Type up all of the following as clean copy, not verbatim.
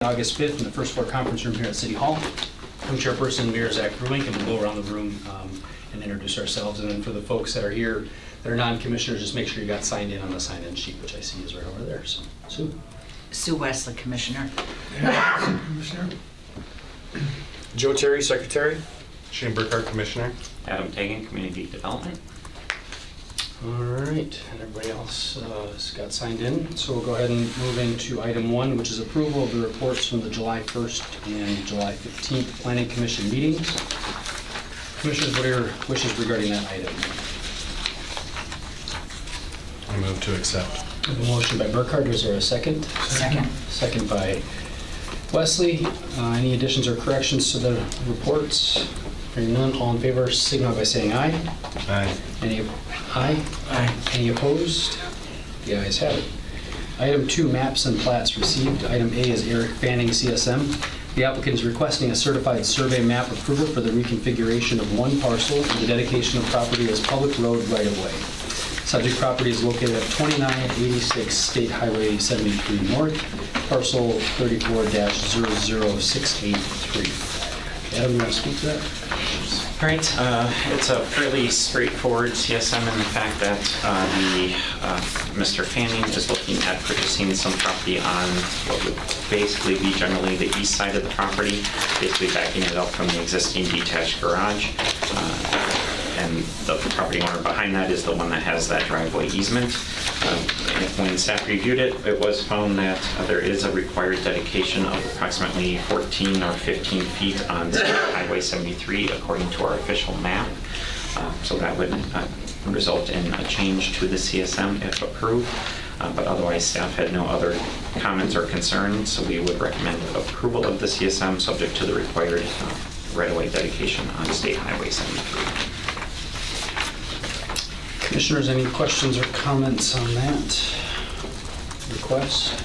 August 5th in the first floor conference room here at City Hall. I'm Chairperson Mayor Zach Ruink, and we'll go around the room and introduce ourselves. And then for the folks that are here that are non-commissioners, just make sure you got signed in on the sign-in sheet, which I see is right over there. So, Sue Wesley, Commissioner. Commissioner. Joe Terry, Secretary. Shane Burkhardt, Commissioner. Adam Tagan, Community Development. all right, and everybody else has got signed in. So we'll go ahead and move into item 1, which is approval of the reports from the July 1st and July 15th Planning Commission meetings. Commissioners, what are your wishes regarding that item? I move to accept. I have a motion by Burkhardt. Is there a second? Second. Second by Wesley. Any additions or corrections to the reports? Hearing none, all in favor signal by saying aye. Aye. Aye? Aye. Any opposed? The ayes have it. Item 2, maps and plats received. Item A is Eric Fanning, CSM. The applicant is requesting a certified survey map approval for the reconfiguration of one parcel and the dedication of property as public road right-of-way. Subject property is located at 2986 State Highway 73 North, parcel 34-00683. Adam, you want to speak to that? Right, it's a fairly straightforward CSM in the fact that Mr. Fanning is looking at purchasing some property on what would basically be generally the east side of the property, basically backing it up from the existing detached garage. And the property owner behind that is the one that has that driveway easement. When staff reviewed it, it was found that there is a required dedication of approximately 14 or 15 feet on Highway 73 according to our official map. So that would result in a change to the CSM if approved. But otherwise, staff had no other comments or concerns, so we would recommend approval of the CSM subject to the required right-of-way dedication on State Highway 73. Commissioners, any questions or comments on that request?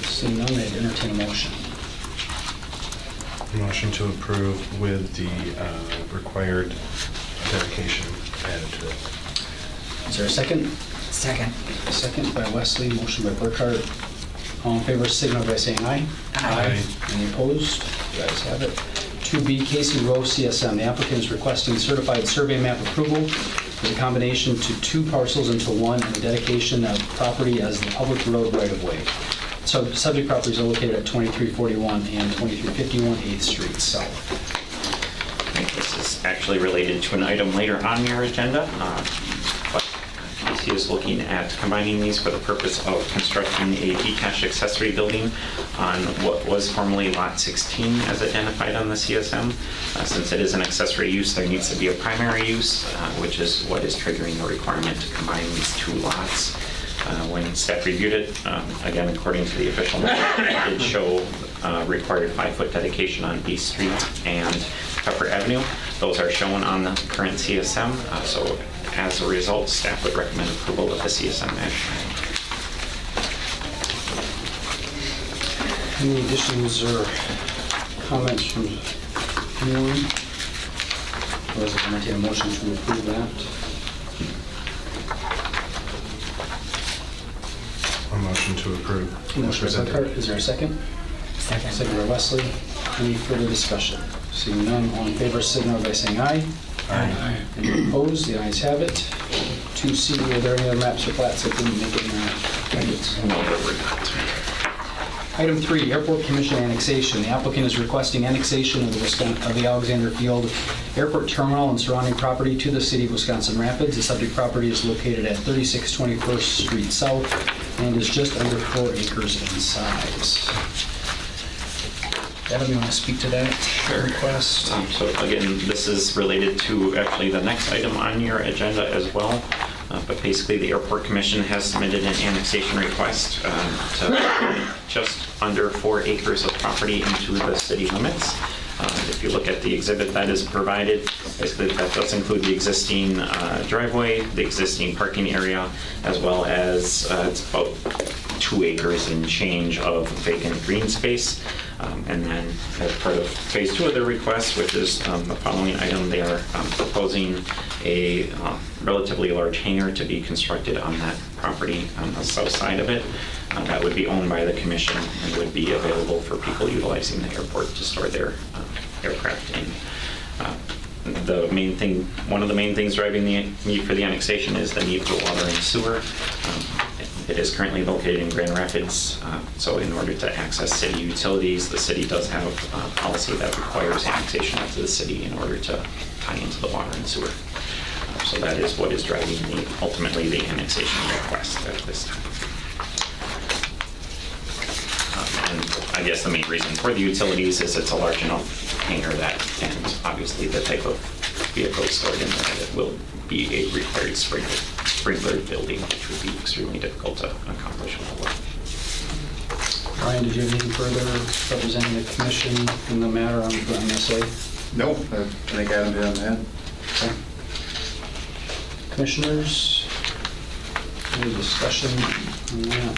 Seeing none, I'd entertain a motion. Motion to approve with the required dedication added to it. Is there a second? Second. Second by Wesley, motion by Burkhardt. All in favor signal by saying aye. Aye. Any opposed? You guys have it. 2B, Casey Rowe, CSM. The applicant is requesting certified survey map approval for the combination to 2 parcels into one and the dedication of property as the public road right-of-way. So subject properties are located at 2341 and 2351 8th Street South. This is actually related to an item later on your agenda, but Casey is looking at combining these for the purpose of constructing a detached accessory building on what was formerly Lot 16 as identified on the CSM. Since it is an accessory use, there needs to be a primary use, which is what is triggering the requirement to combine these 2 lots. When staff reviewed it, again, according to the official map, it did show required 5-foot dedication on B Street and Pepper Avenue. Those are shown on the current CSM, so as a result, staff would recommend approval of the CSM action. Any additions or comments from anyone? Otherwise, I'll entertain a motion to approve that. A motion to approve. Motion by Burkhardt. Is there a second? Second. Second by Wesley. Any further discussion? Seeing none, all in favor signal by saying aye. Aye. Any opposed? The ayes have it. 2C, are there any other maps or plats that didn't make it in our packets? No, there were not. Item 3, Airport Commission annexation. The applicant is requesting annexation of the Alexander Field Airport Terminal and surrounding property to the city of Wisconsin Rapids. The subject property is located at 3621st Street South and is just under 4 acres in size. Adam, you want to speak to that request? So again, this is related to actually the next item on your agenda as well. But basically, the Airport Commission has submitted an annexation request to just under 4 acres of property into the city limits. If you look at the exhibit that is provided, basically that does include the existing driveway, the existing parking area, as well as it's about 2 acres and change of vacant green space. And then as part of phase 2 of their request, which is the following item, they are proposing a relatively large hangar to be constructed on that property on the south side of it. That would be owned by the commission and would be available for people utilizing the airport to store their aircraft in. The main thing, one of the main things driving the need for the annexation is the need for water and sewer. It is currently located in Grand Rapids, so in order to access city utilities, the city does have a policy that requires annexation to the city in order to tie into the water and sewer. So that is what is driving ultimately the annexation request at this time. And I guess the main reason for the utilities is it's a large enough hangar that, and obviously the type of vehicles stored in there, that it will be a required sprinkler building, which would be extremely difficult to accomplish with the work. Ryan, did you have anything further representing the commission in the matter on MSA? Nope, I think Adam did on that. Okay. Commissioners, any discussion on that?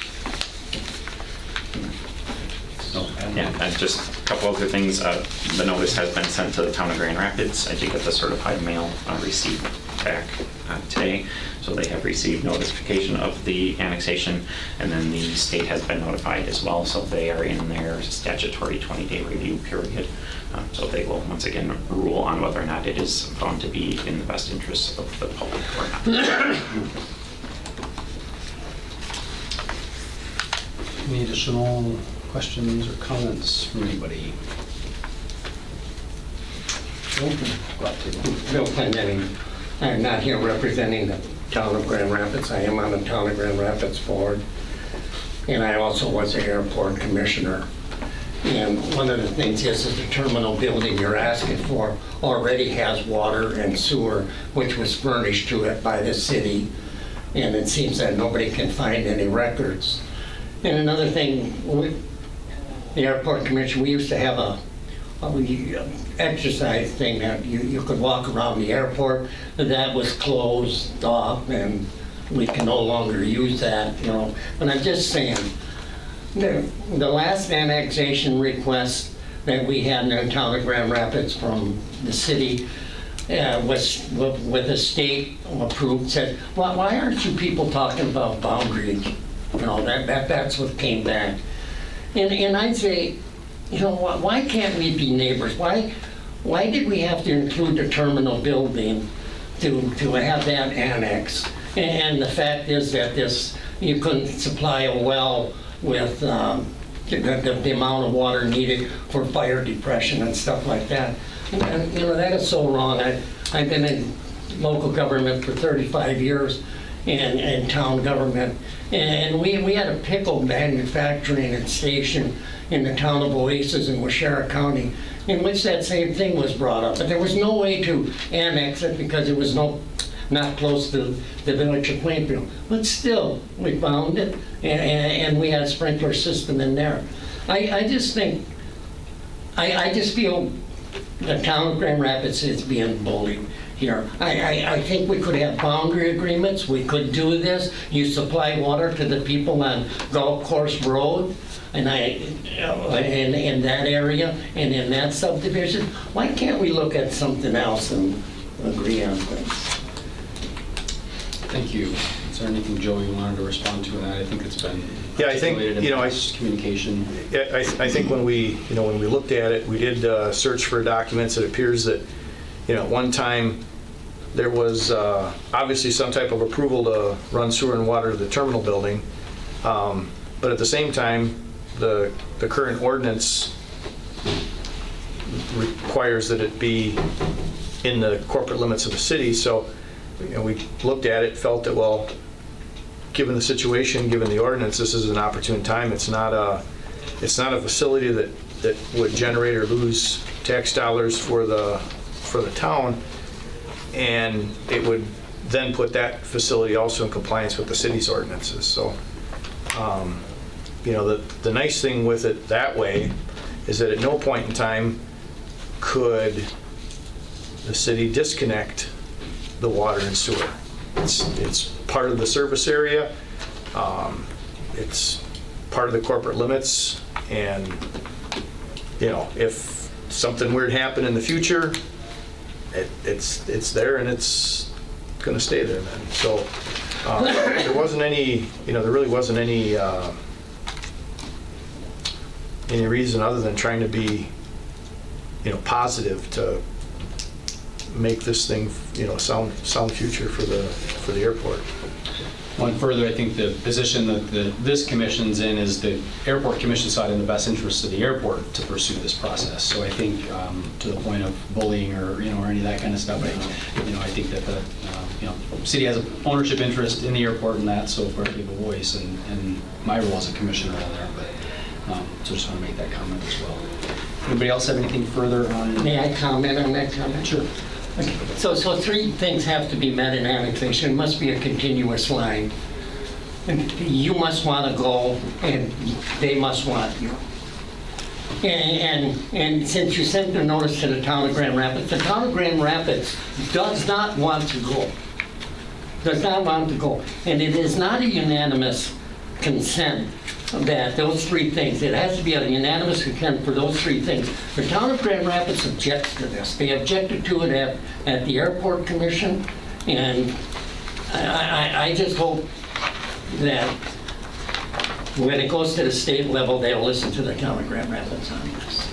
No. Yeah, and just a couple other things. The notice has been sent to the town of Grand Rapids. I did get the certified mail receipt back today. So they have received notification of the annexation, and then the state has been notified as well. So they are in their statutory 20-day review period. So they will once again rule on whether or not it is found to be in the best interest of the public or not. Any additional questions or comments from anybody? Bill Clendenny. I'm not here representing the town of Grand Rapids. I am on the town of Grand Rapids board. And I also was the airport commissioner. And one of the things is the terminal building you're asking for already has water and sewer, which was furnished to it by the city. And it seems that nobody can find any records. And another thing, the airport commission, we used to have a exercise thing that you could walk around the airport. That was closed off, and we can no longer use that, you know. But I'm just saying, the last annexation request that we had in the town of Grand Rapids from the city was with the state approved, said, well, why aren't you people talking about boundaries? You know, that's what came back. And I'd say, you know, why can't we be neighbors? Why did we have to include the terminal building to have that annexed? And the fact is that you couldn't supply a well with the amount of water needed for fire depression and stuff like that. And, you know, that is so wrong. I've been in local government for 35 years and town government. And we had a pickle manufacturing and station in the town of Oasis in Waushara County, in which that same thing was brought up. But there was no way to annex it because it was not close to the village of Plainfield. But still, we found it, and we had a sprinkler system in there. I just think, I just feel the town of Grand Rapids is being bullied here. I think we could have boundary agreements. We could do this. You supply water to the people on Golf Course Road, and in that area and in that subdivision. Why can't we look at something else and agree on things? Thank you. Is there anything, Joe, you wanted to respond to that? I think it's been Yeah, I think, articulated in you know, past communication. I think when we looked at it, we did search for documents. It appears that, you know, at one time there was obviously some type of approval to run sewer and water to the terminal building, but at the same time, the current ordinance requires that it be in the corporate limits of the city. So, you know, we looked at it, felt that, well, given the situation, given the ordinance, this is an opportune time. It's not a facility that would generate or lose tax dollars for the town, and it would then put that facility also in compliance with the city's ordinances. So, you know, the nice thing with it that way is that at no point in time could the city disconnect the water and sewer. It's part of the service area. It's part of the corporate limits, and, you know, if something weird happened in the future, it's there and it's gonna stay there then. So, there wasn't any, you know, there really wasn't any reason other than trying to be, you know, positive to make this thing, you know, sound future for the airport. One further, I think the position that this commission's in is the airport commission saw it in the best interest of the airport to pursue this process. So I think to the point of bullying or, you know, or any of that kind of stuff, I think that the, you know, city has an ownership interest in the airport and that, so we're to give a voice and my role as a commissioner on there, but so just want to make that comment as well. Anybody else have anything further on? May I comment on that comment? Sure. Okay. So three things have to be met in annexation. It must be a continuous line. And you must want to go, and they must want you. And since you sent the notice to the town of Grand Rapids, the town of Grand Rapids does not want to go. Does not want to go. And it is not a unanimous consent that those three things, it has to be a unanimous consent for those three things. The town of Grand Rapids objects to this. They objected to it at the airport commission, and I just hope that when it goes to the state level, they'll listen to the town of Grand Rapids on this.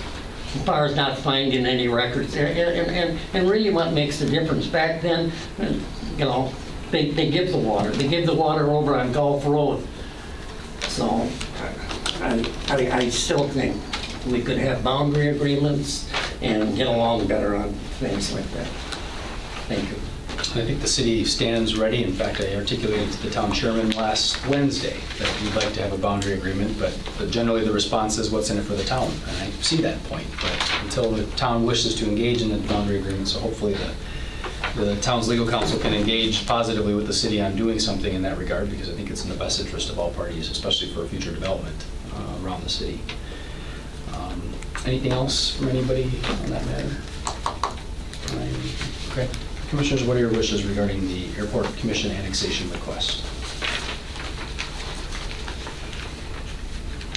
As far as not finding any records there, and really what makes the difference, back then, you know, they give the water. They give the water over on Gulf Road. So I still think we could have boundary agreements and get along better on things like that. Thank you. I think the city stands ready. In fact, I articulated to the town chairman last Wednesday that we'd like to have a boundary agreement, but generally the response is what's in it for the town. And I see that point, but until the town wishes to engage in the boundary agreement, so hopefully the town's legal counsel can engage positively with the city on doing something in that regard, because I think it's in the best interest of all parties, especially for future development around the city. Anything else from anybody on that matter? Okay. Commissioners, what are your wishes regarding the airport commission annexation request?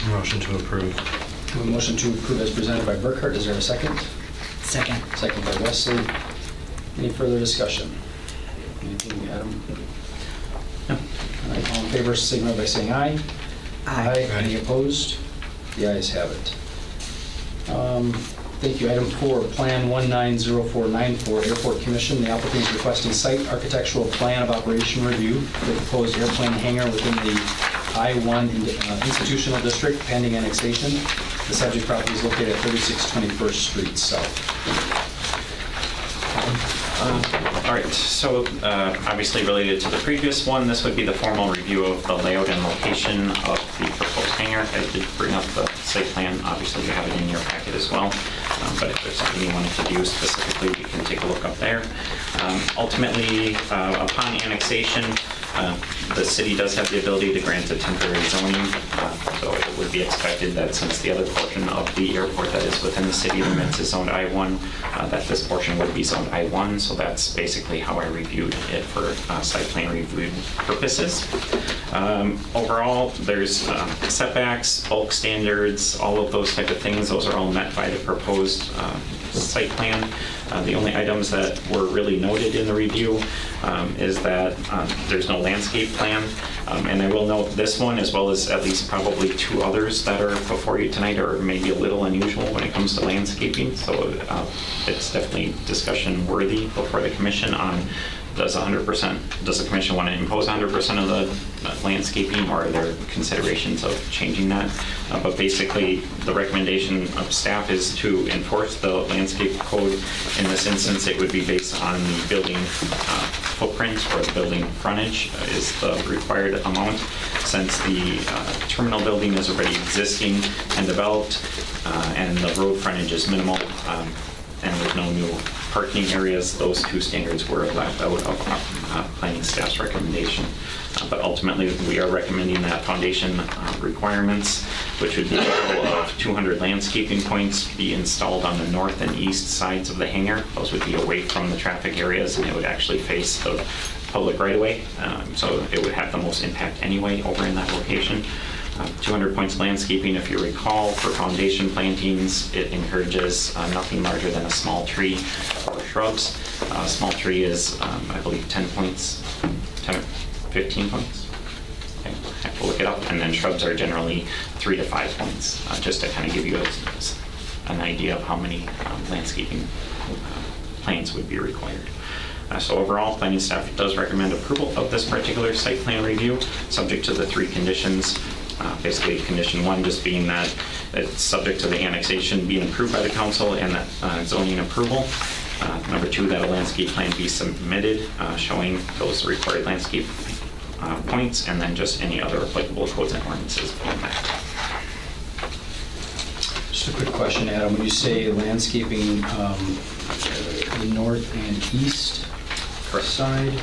Motion to approve. A motion to approve as presented by Burkhart. Is there a second? Second. Second by Wesley. Any further discussion? Anything, Adam? No. All right, all in favor, signify by saying aye. Aye. Any opposed? The ayes have it. Thank you. Item 4, Plan 190494, Airport Commission. The applicant is requesting site architectural plan of operation review for the proposed airplane hangar within the I-1 institutional district pending annexation. The subject property is located at 36 21st Street South. All right, so obviously related to the previous one, this would be the formal review of the layout and location of the proposed hangar. I did bring up the site plan. Obviously, you have it in your packet as well. But if there's something you wanted to view specifically, we can take a look up there. Ultimately, upon annexation, the city does have the ability to grant a temporary zoning. So it would be expected that since the other portion of the airport that is within the city limits is zoned I-1, that this portion would be zoned I-1. So that's basically how I reviewed it for site plan review purposes. Overall, there's setbacks, bulk standards, all of those type of things. Those are all met by the proposed site plan. The only items that were really noted in the review is that there's no landscape plan. And I will note this one, as well as at least probably 2 others that are before you tonight, are maybe a little unusual when it comes to landscaping. So it's definitely discussion worthy before the commission on does the commission want to impose 100% of the landscaping, or are there considerations of changing that? But basically, the recommendation of staff is to enforce the landscape code. In this instance, it would be based on the building footprint, or the building frontage is the required amount. Since the terminal building is already existing and developed, and the road frontage is minimal, and there's no new parking areas, those 2 standards were left out of planning staff's recommendation. But ultimately, we are recommending that foundation requirements, which would be a total of 200 landscaping points, be installed on the north and east sides of the hangar. Those would be away from the traffic areas, and it would actually face the public right-of-way. So it would have the most impact anyway over in that location. 200 points landscaping, if you recall, for foundation plantings, it encourages nothing larger than a small tree or shrubs. A small tree is, I believe, 10 points, 10 or 15 points. Okay, I have to look it up. And then shrubs are generally 3 to 5 points, just to kind of give you an idea of how many landscaping plants would be required. So overall, planning staff does recommend approval of this particular site plan review, subject to the 3 conditions. Basically, condition 1 just being that it's subject to the annexation being approved by the council and that zoning approval. Number 2, that a landscape plan be submitted showing those required landscape points, and then just any other applicable codes and ordinances being met. Just a quick question, Adam. When you say landscaping, the north and east side?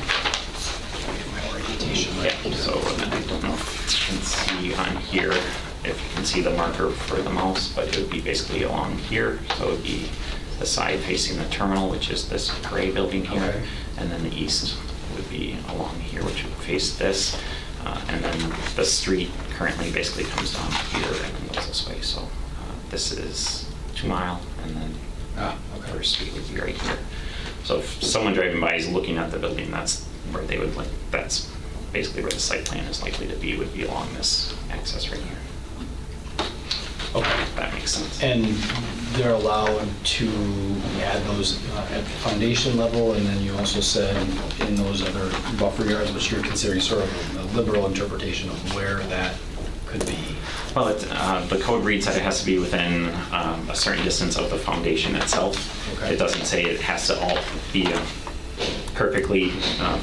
My orientation, right? Yeah, so I don't know if you can see on here, if you can see the marker for the mouse, but it would be basically along here. So it would be the side facing the terminal, which is this gray building here, Okay. and then the east would be along here, which would face this. And then the street currently basically comes down here and goes this way. So this is 2 Mile, and then Okay. First Street would be right here. So if someone driving by is looking at the building, that's where they would that's basically where the site plan is likely to be, would be along this access right here. Okay. If that makes sense. And they're allowed to add those at the foundation level, and then you also said in those other buffer yards, which you're considering sort of a liberal interpretation of where that could be. Well, the code reads that it has to be within a certain distance of the foundation itself. Okay. It doesn't say it has to all be perfectly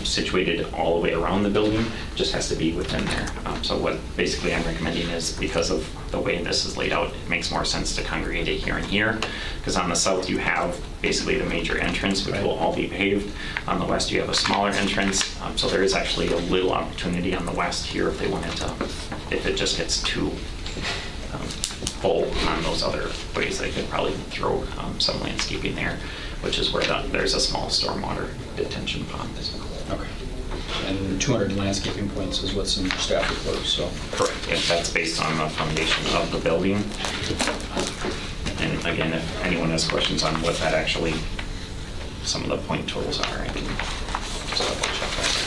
situated all the way around the building, just has to be within there. So what basically I'm recommending is, because of the way this is laid out, it makes more sense to congregate it here and here, because on the south you have basically the major entrance, which will all be paved. On the west you have a smaller entrance, so there is actually a little opportunity on the west here if they wanted to, if it just gets too full on those other ways, they could probably throw some landscaping there, which is where there's a small stormwater detention pond. Okay. And 200 landscaping points is what's in your staff report, so. Correct, and that's based on the foundation of the building. And again, if anyone has questions on what that actually, some of the point totals are, I can just double check that.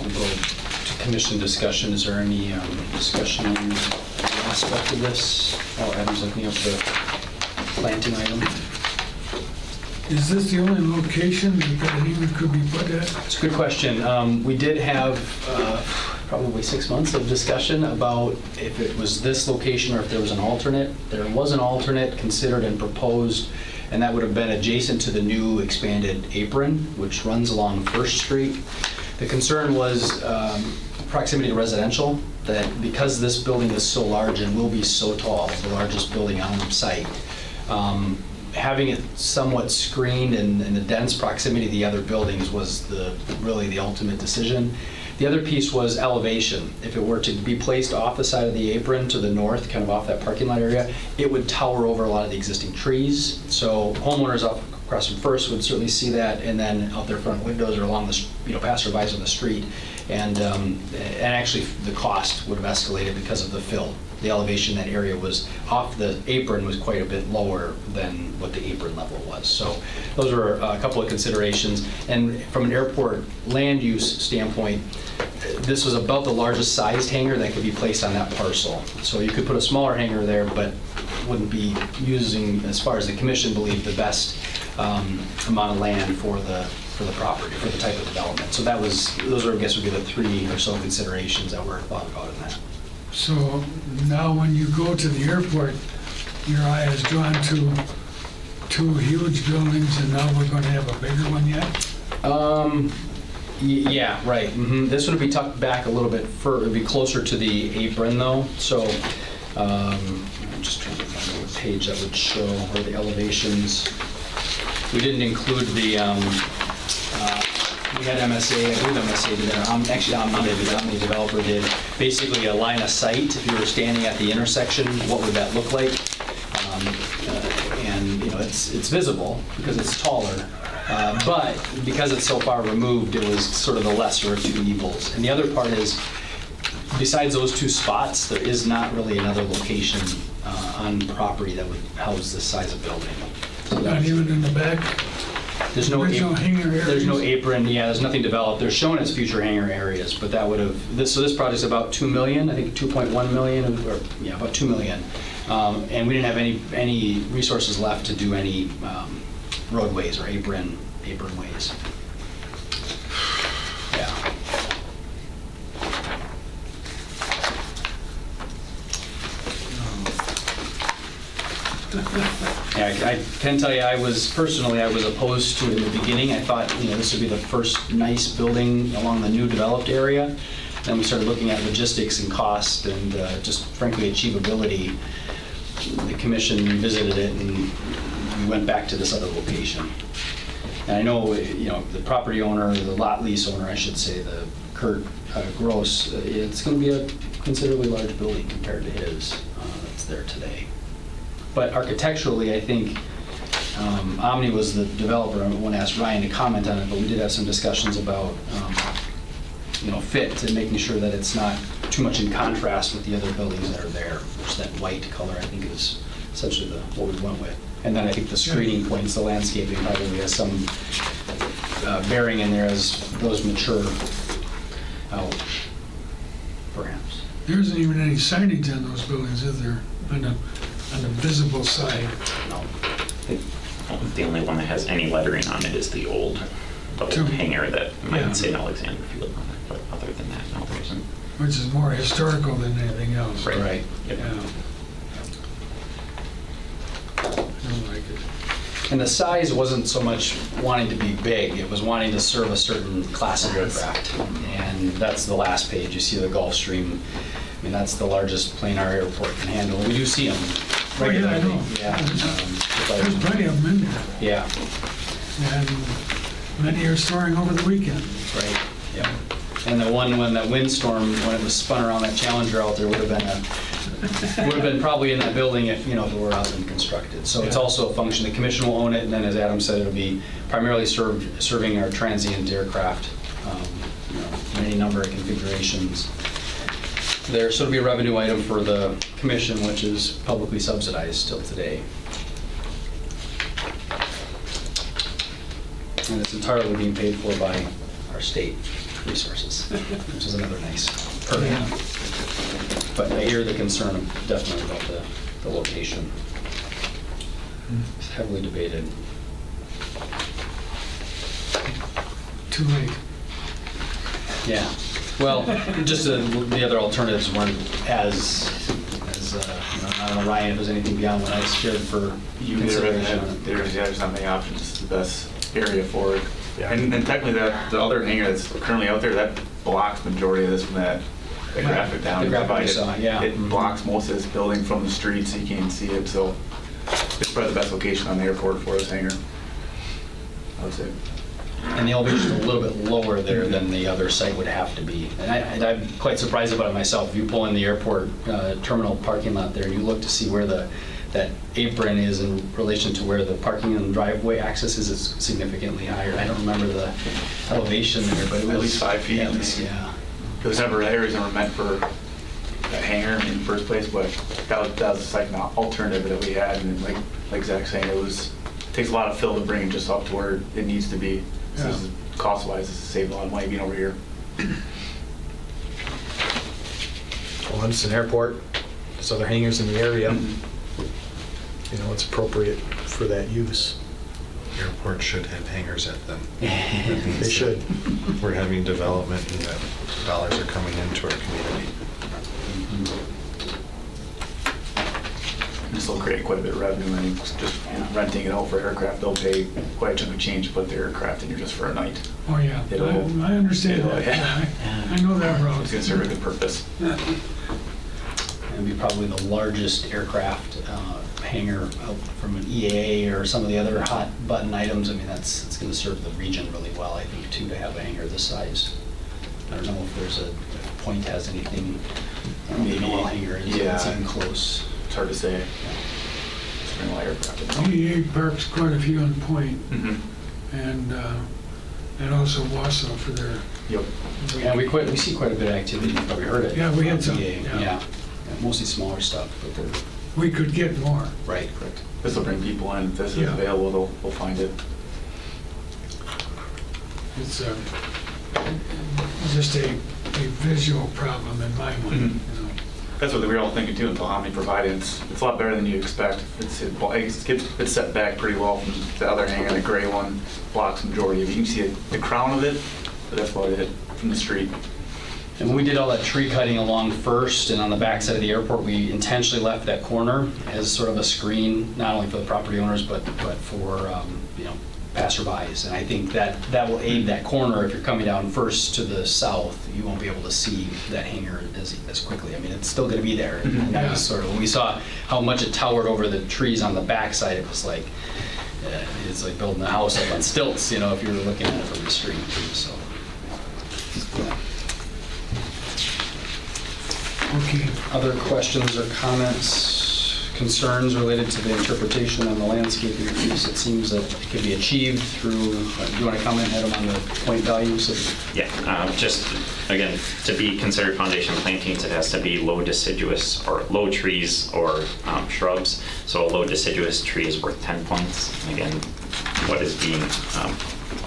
We'll go to commission discussion. Is there any discussion on any aspect of this? Oh, Adam's looking up the planting item. Is this the only location that that even could be put at? It's a good question. We did have probably 6 months of discussion about if it was this location or if there was an alternate. There was an alternate considered and proposed, and that would have been adjacent to the new expanded apron, which runs along First Street. The concern was proximity to residential, that because this building is so large and will be so tall, the largest building on site, having it somewhat screened and in a dense proximity to the other buildings was really the ultimate decision. The other piece was elevation. If it were to be placed off the side of the apron to the north, kind of off that parking lot area, it would tower over a lot of the existing trees. So homeowners across from First would certainly see that, and then out their front windows or along the, passerbys on the street. And actually the cost would have escalated because of the fill. The elevation in that area was off the apron was quite a bit lower than what the apron level was. So those were a couple of considerations. And from an airport land use standpoint, this was about the largest sized hangar that could be placed on that parcel. So you could put a smaller hangar there, but wouldn't be using, as far as the commission believed, the best amount of land for the property, for the type of development. So those are, I guess, would be the 3 or so considerations that were thought about in that. So now when you go to the airport, your eye is drawn to 2 huge buildings, and now we're going to have a bigger one yet? Yeah, right. This would be tucked back a little bit further, it'd be closer to the apron though. So I'm just trying to find a page that would show where the elevations. We didn't include the, we had MSA, I believe MSA did that. Actually, Omni developer did basically a line of sight. If you were standing at the intersection, what would that look like? And it's visible because it's taller. But because it's so far removed, it was sort of the lesser of 2 evils. And the other part is besides those two spots, there is not really another location on property that would house this size of building. So Not that- even in the back? There's no There's no hangar areas? There's no apron, yeah, there's nothing developed. They're shown as future hangar areas, but that would have, so this project's about 2 million, I think 2.1 million, or, yeah, about 2 million. And we didn't have any resources left to do any roadways or apron ways. Yeah. Yeah, I can tell you, I was opposed to it in the beginning. I thought, this would be the first nice building along the new developed area. Then we started looking at logistics and cost and just frankly achievability. The commission revisited it and we went back to this other location. And I know, the property owner, the lot lease owner, I should say, the Kurt Gross, it's going to be a considerably large building compared to his that's there today. But architecturally, I think Omni was the developer. I want to ask Ryan to comment on it, but we did have some discussions about fit and making sure that it's not too much in contrast with the other buildings that are there. Which that white color, I think, is essentially what we went with. And then I think the screening points, the landscaping probably has some bearing in there as those mature out, perhaps. There isn't even any signage on those buildings, is there? On the visible side? No. The only one that has any lettering on it is the old hangar that might Yeah. say Alexander Field on it, but other than that, no, there isn't. Which is more historical than anything else. Right. Yep. Yeah. I don't like it. And the size wasn't so much wanting to be big, it was wanting to serve a certain class of aircraft. And that's the last page, you see the Gulfstream. I mean, that's the largest plane our airport can handle. We do see them Oh, yeah, I regularly. know. Yeah. There's plenty of them in there. Yeah, And many are storing over the weekend. right, yeah. And the one when that windstorm, when it was spun around that Challenger out there, would have been probably in that building if it were out and constructed. So it's Yeah. also a function, the commission will own it, and then as Adam said, it'll be primarily serving our transient aircraft, in any number of configurations there. So it'll be a revenue item for the commission, which is publicly subsidized still today. And it's entirely being paid for by our state resources, which is another nice perk. But I hear the concern definitely about the location. It's heavily debated. Too late. Yeah. Well, just the other alternatives weren't as I don't know, Ryan, if there's anything beyond what I shared for consideration on it. There's not many options, it's the best area for it. Yeah. And technically the other hangar that's currently out there, that blocks majority of this from that graphic down. The graphic I saw, yeah. It blocks most of this building from the street, so you can't see it, so it's probably the best location on the airport for this hangar, I would say. And the elevation's a little bit lower there than the other site would have to be. And I'm quite surprised about it myself. If you pull in the airport terminal parking lot there, and you look to see where that apron is in relation to where the parking and driveway access is significantly higher. I don't remember the elevation there, but it was... At least 5 feet. Yeah, at least, yeah. Because the area was never meant for a hangar in the first place, but that was like an alternative that we had, and like Zach's saying, it takes a lot of fill to bring it just up to where it needs to be. So this is, cost-wise, this saves a lot of money being over here. Well, it's an airport, there's other hangars in the area. It's appropriate for that use. Airports should have hangars at them. They should. We're having development and that dollars are coming into our community. This will create quite a bit of revenue, and just renting it out for aircraft, they'll pay quite a chunk of change to put their aircraft in here just for a night. Oh, yeah. I understand that. Yeah. I know that route. It's gonna serve a good purpose. It'd be probably the largest aircraft hangar out from an EAA or some of the other hot button items. I mean, it's going to serve the region really well, I think, too, to have a hangar this size. I don't know if if Point has anything, maybe a hangar is Yeah. even close. It's hard to say. Spring light aircraft. EA parks quite a few on Point, Mhm. and also Wausau for their Yep. Yeah, we see quite a bit of activity, you've probably heard it. Yeah, we had some, Yeah, yeah. yeah. Mostly smaller stuff, but they're, We could get more. right. Correct. This will bring people in. If this is Yeah. available, they'll find it. It's just a visual problem in my mind, you know. That's what we were all thinking too until Omni provided. It's a lot better than you expect. It's set back pretty well from the other hanger. The gray one blocks the majority of it. You can see the crown of it, but that's about it from the street. And when we did all that tree cutting along First and on the backside of the airport, we intentionally left that corner as sort of a screen, not only for the property owners, but for, you know, passerbys. And I think that will aid that corner. If you're coming down First to the south, you won't be able to see that hangar as quickly. I mean, it's still going to be there. And that was sort of, when we saw how much it towered over the trees on the backside, it was like, it's like building a house up on stilts, you know, if you were looking at it from the street. So, yeah. Okay, Other questions or comments, concerns related to the interpretation on the landscaping piece? It seems that it can be achieved through, do you want to comment, Adam, on the point values? Yeah, just, again, to be considered foundation plantings, it has to be low deciduous or low trees or shrubs. So a low deciduous tree is worth 10 points. Again, what is being,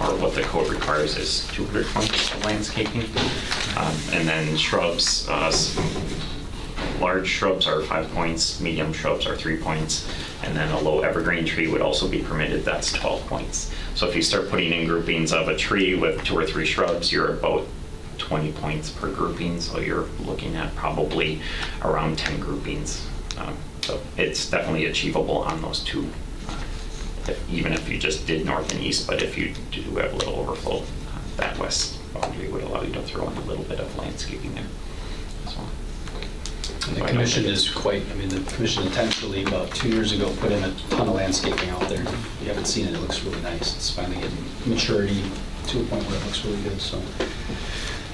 or what the code requires is 200 points for landscaping. And then shrubs, large shrubs are 5 points, medium shrubs are 3 points, and then a low evergreen tree would also be permitted, that's 12 points. So if you start putting in groupings of a tree with 2 or 3 shrubs, you're about 20 points per grouping, so you're looking at probably around 10 groupings. So it's definitely achievable on those two, even if you just did north and east, but if you do have a little overflow, that west boundary would allow you to throw in a little bit of landscaping there as well. And the commission is quite, I mean, the commission intentionally about 2 years ago put in a ton of landscaping out there. If you haven't seen it, it looks really nice. It's finally getting maturity to a point where it looks really good, so.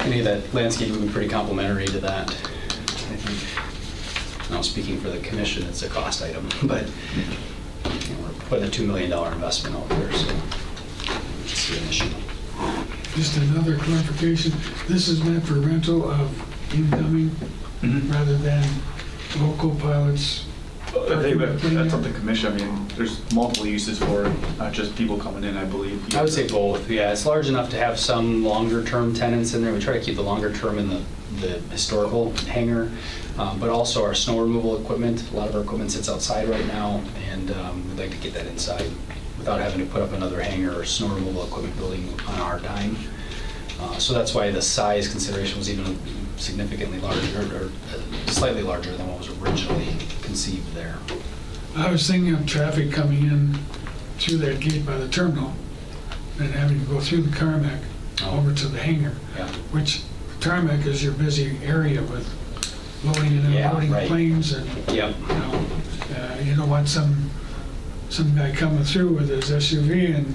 Any of that landscaping would be pretty complimentary to that, I think. Now, speaking for the commission, it's a cost item, but you know, we're putting a $2 million investment out there, so it's an issue. just another clarification. This is meant for rental of incoming rather than local pilots. I think that's up to the commission. I mean, there's multiple uses for it, not just people coming in, I believe. I would say both, yeah. It's large enough to have some longer-term tenants in there. We try to keep the longer term in the historical hangar, but also our snow removal equipment. A lot of our equipment sits outside right now, and we'd like to get that inside without having to put up another hangar or snow removal equipment building on our dime. So that's why the size consideration was even significantly larger, or slightly larger than what was originally conceived there. I was thinking of traffic coming in through that gate by the terminal and having to go through the tarmac over to the hangar, Yeah. which tarmac is your busy area with loading and Yeah, unloading right. planes, and Yep. you don't want some guy coming through with his SUV and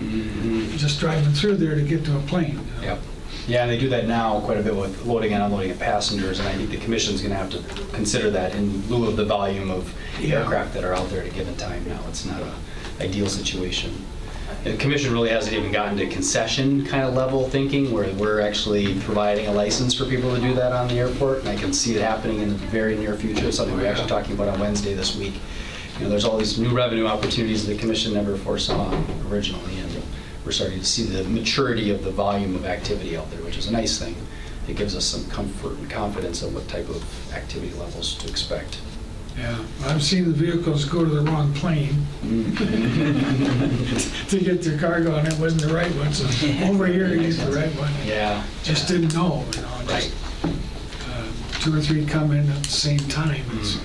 Mhm. just driving through there to get to a plane. You know? Yep. Yeah, and they do that now quite a bit with loading and unloading of passengers, and I think the commission's gonna have to consider that in lieu of the volume of Yeah. aircraft that are out there at a given time now. It's not an ideal situation. The commission really hasn't even gotten to concession kind of level thinking, where we're actually providing a license for people to do that on the airport, and I can see it happening in the very near future, something we're actually talking about on Wednesday this week. You know, there's all these new revenue opportunities the commission never foresaw originally, and we're starting to see the maturity of the volume of activity out there, which is a nice thing. It gives us some comfort and confidence of what type of activity levels to expect. Yeah, I've seen the vehicles go to the wrong plane to get their cargo, and it wasn't the right one, so over here to get the right one. Yeah. Just didn't know, you know, Right. just 2 or 3 come in at the same time. It's-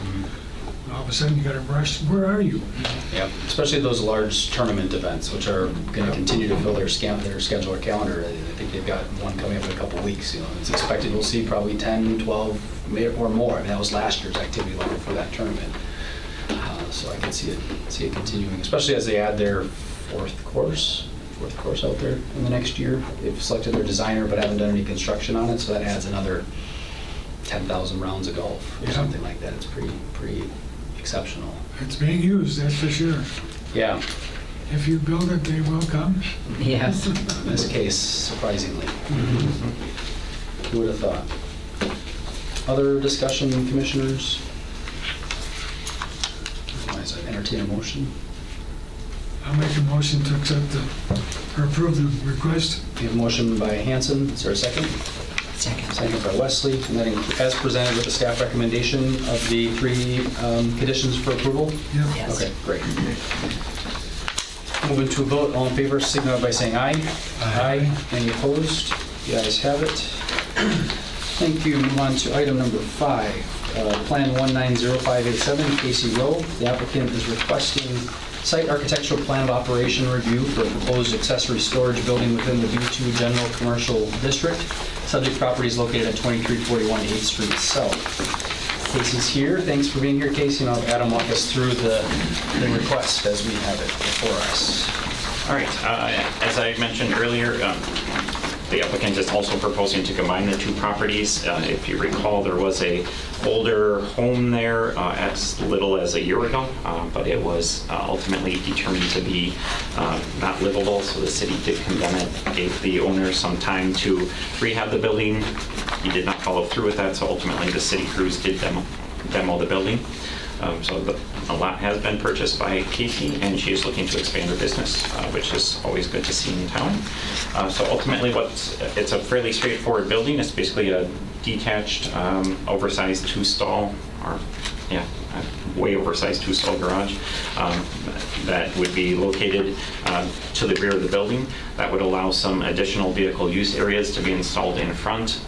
All of a sudden you got to rush, where are you? Yep, especially those large tournament events, which are going to continue to fill their schedule or calendar. I think they've got one coming up in a couple of weeks. You know, it's expected we'll see probably 10, 12, or more. I mean, that was last year's activity level for that tournament. So I can see it continuing, especially as they add their fourth course out there in the next year. They've selected their designer but haven't done any construction on it, so that adds another 10,000 rounds of golf or Yeah. something like that. It's pretty exceptional. It's being used, that's for sure. Yeah. If you build it, they will come. Yes. In this case, surprisingly. Who would have thought? Other discussion, commissioners? Otherwise, I entertain a motion. I'll make a motion to accept or approve the request. We have a motion by Hanson. Is there a second? Second. Second by Wesley. And then as presented with the staff recommendation of the 3 conditions for approval? Yep. Yes. Okay, great. Moving to a vote, all in favor, signify by saying aye. Aye. Any opposed? The ayes have it. Thank you. Move on to item number 5, Plan 190587, Casey Row. The applicant is requesting site architectural plan of operation review for a proposed accessory storage building within the B2 General Commercial District. Subject property is located at 2341 8th Street South. Casey's here. Thanks for being here, Casey, and I'll have Adam walk us through the request as we have it before us. All right, as I mentioned earlier, the applicant is also proposing to combine the 2 properties. If you recall, there was a older home there as little as a year ago, but it was ultimately determined to be not livable, so the city did condemn it, gave the owner some time to rehab the building. He did not follow through with that, so ultimately the city crews did demo the building. So a lot has been purchased by Casey, and she is looking to expand her business, which is always good to see in town. So ultimately, it's a fairly straightforward building. It's basically a detached, oversized 2-stall, or yeah, way oversized 2-stall garage that would be located to the rear of the building. That would allow some additional vehicle use areas to be installed in front.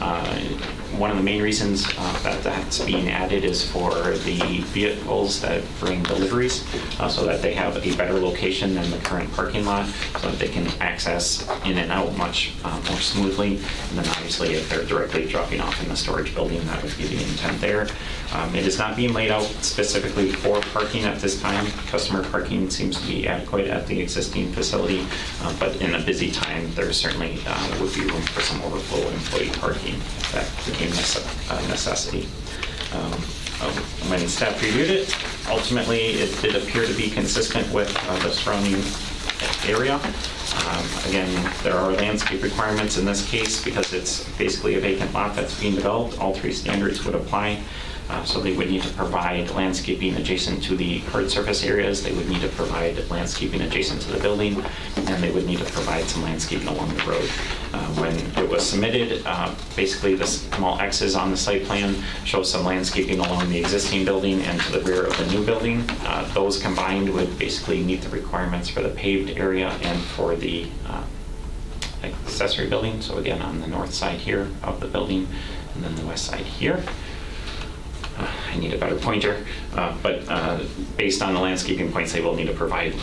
One of the main reasons that that's being added is for the vehicles that bring deliveries, so that they have a better location than the current parking lot, so that they can access in and out much more smoothly. And then obviously if they're directly dropping off in the storage building, that would be the intent there. It is not being laid out specifically for parking at this time. Customer parking seems to be adequate at the existing facility, but in a busy time, there certainly would be room for some overflow employee parking if that became a necessity. When staff reviewed it, ultimately it did appear to be consistent with the surrounding area. Again, there are landscape requirements in this case because it's basically a vacant lot that's being developed. All 3 standards would apply. So they would need to provide landscaping adjacent to the hard surface areas. They would need to provide landscaping adjacent to the building, and they would need to provide some landscaping along the road. When it was submitted, basically the small X's on the site plan show some landscaping along the existing building and to the rear of the new building. Those combined would basically meet the requirements for the paved area and for the accessory building. So again, on the north side here of the building, and then the west side here. I need a better pointer, but based on the landscaping points, they will need to provide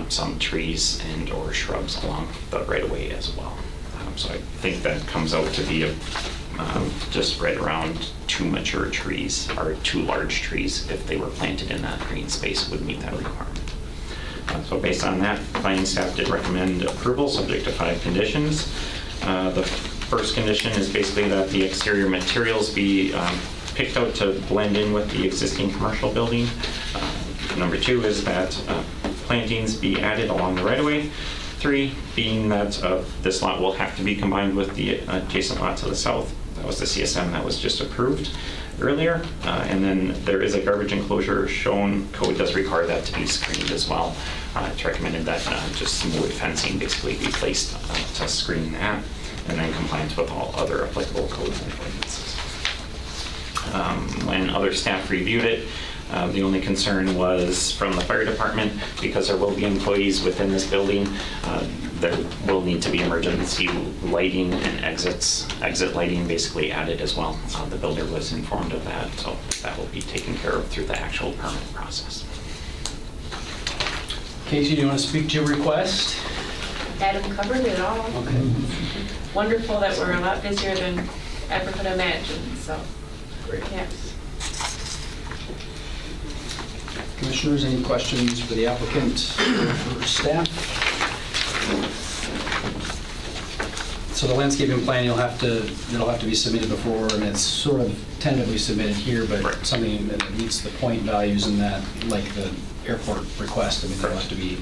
some trees and or shrubs along the right-of-way as well. So I think that comes out to be just right around 2 mature trees, or 2 large trees, if they were planted in that green space, would meet that requirement. So based on that, planning staff did recommend approval, subject to 5 conditions. The first condition is basically that the exterior materials be picked out to blend in with the existing commercial building. Number 2 is that plantings be added along the right-of-way. 3 being that this lot will have to be combined with the adjacent lot to the south. That was the CSM that was just approved earlier. And then there is a garbage enclosure shown. Code does require that to be screened as well. It's recommended that just some wood fencing basically be placed to screen that, and then compliance with all other applicable codes and ordinances. When other staff reviewed it, the only concern was from the fire department, because there will be employees within this building. There will need to be emergency lighting and exit lighting basically added as well. The builder was informed of that, so that will be taken care of through the actual permit process. Casey, do you want to speak to your request? Adam covered it all. Okay. Wonderful that we're a lot busier than ever could imagine, so, Great. yes. Commissioners, any questions for the applicant or staff? So the landscaping plan, it'll have to be submitted before, and it's sort of tentatively submitted here, but Right. something that meets the point values in that, like the airport request, I mean, they'll have to be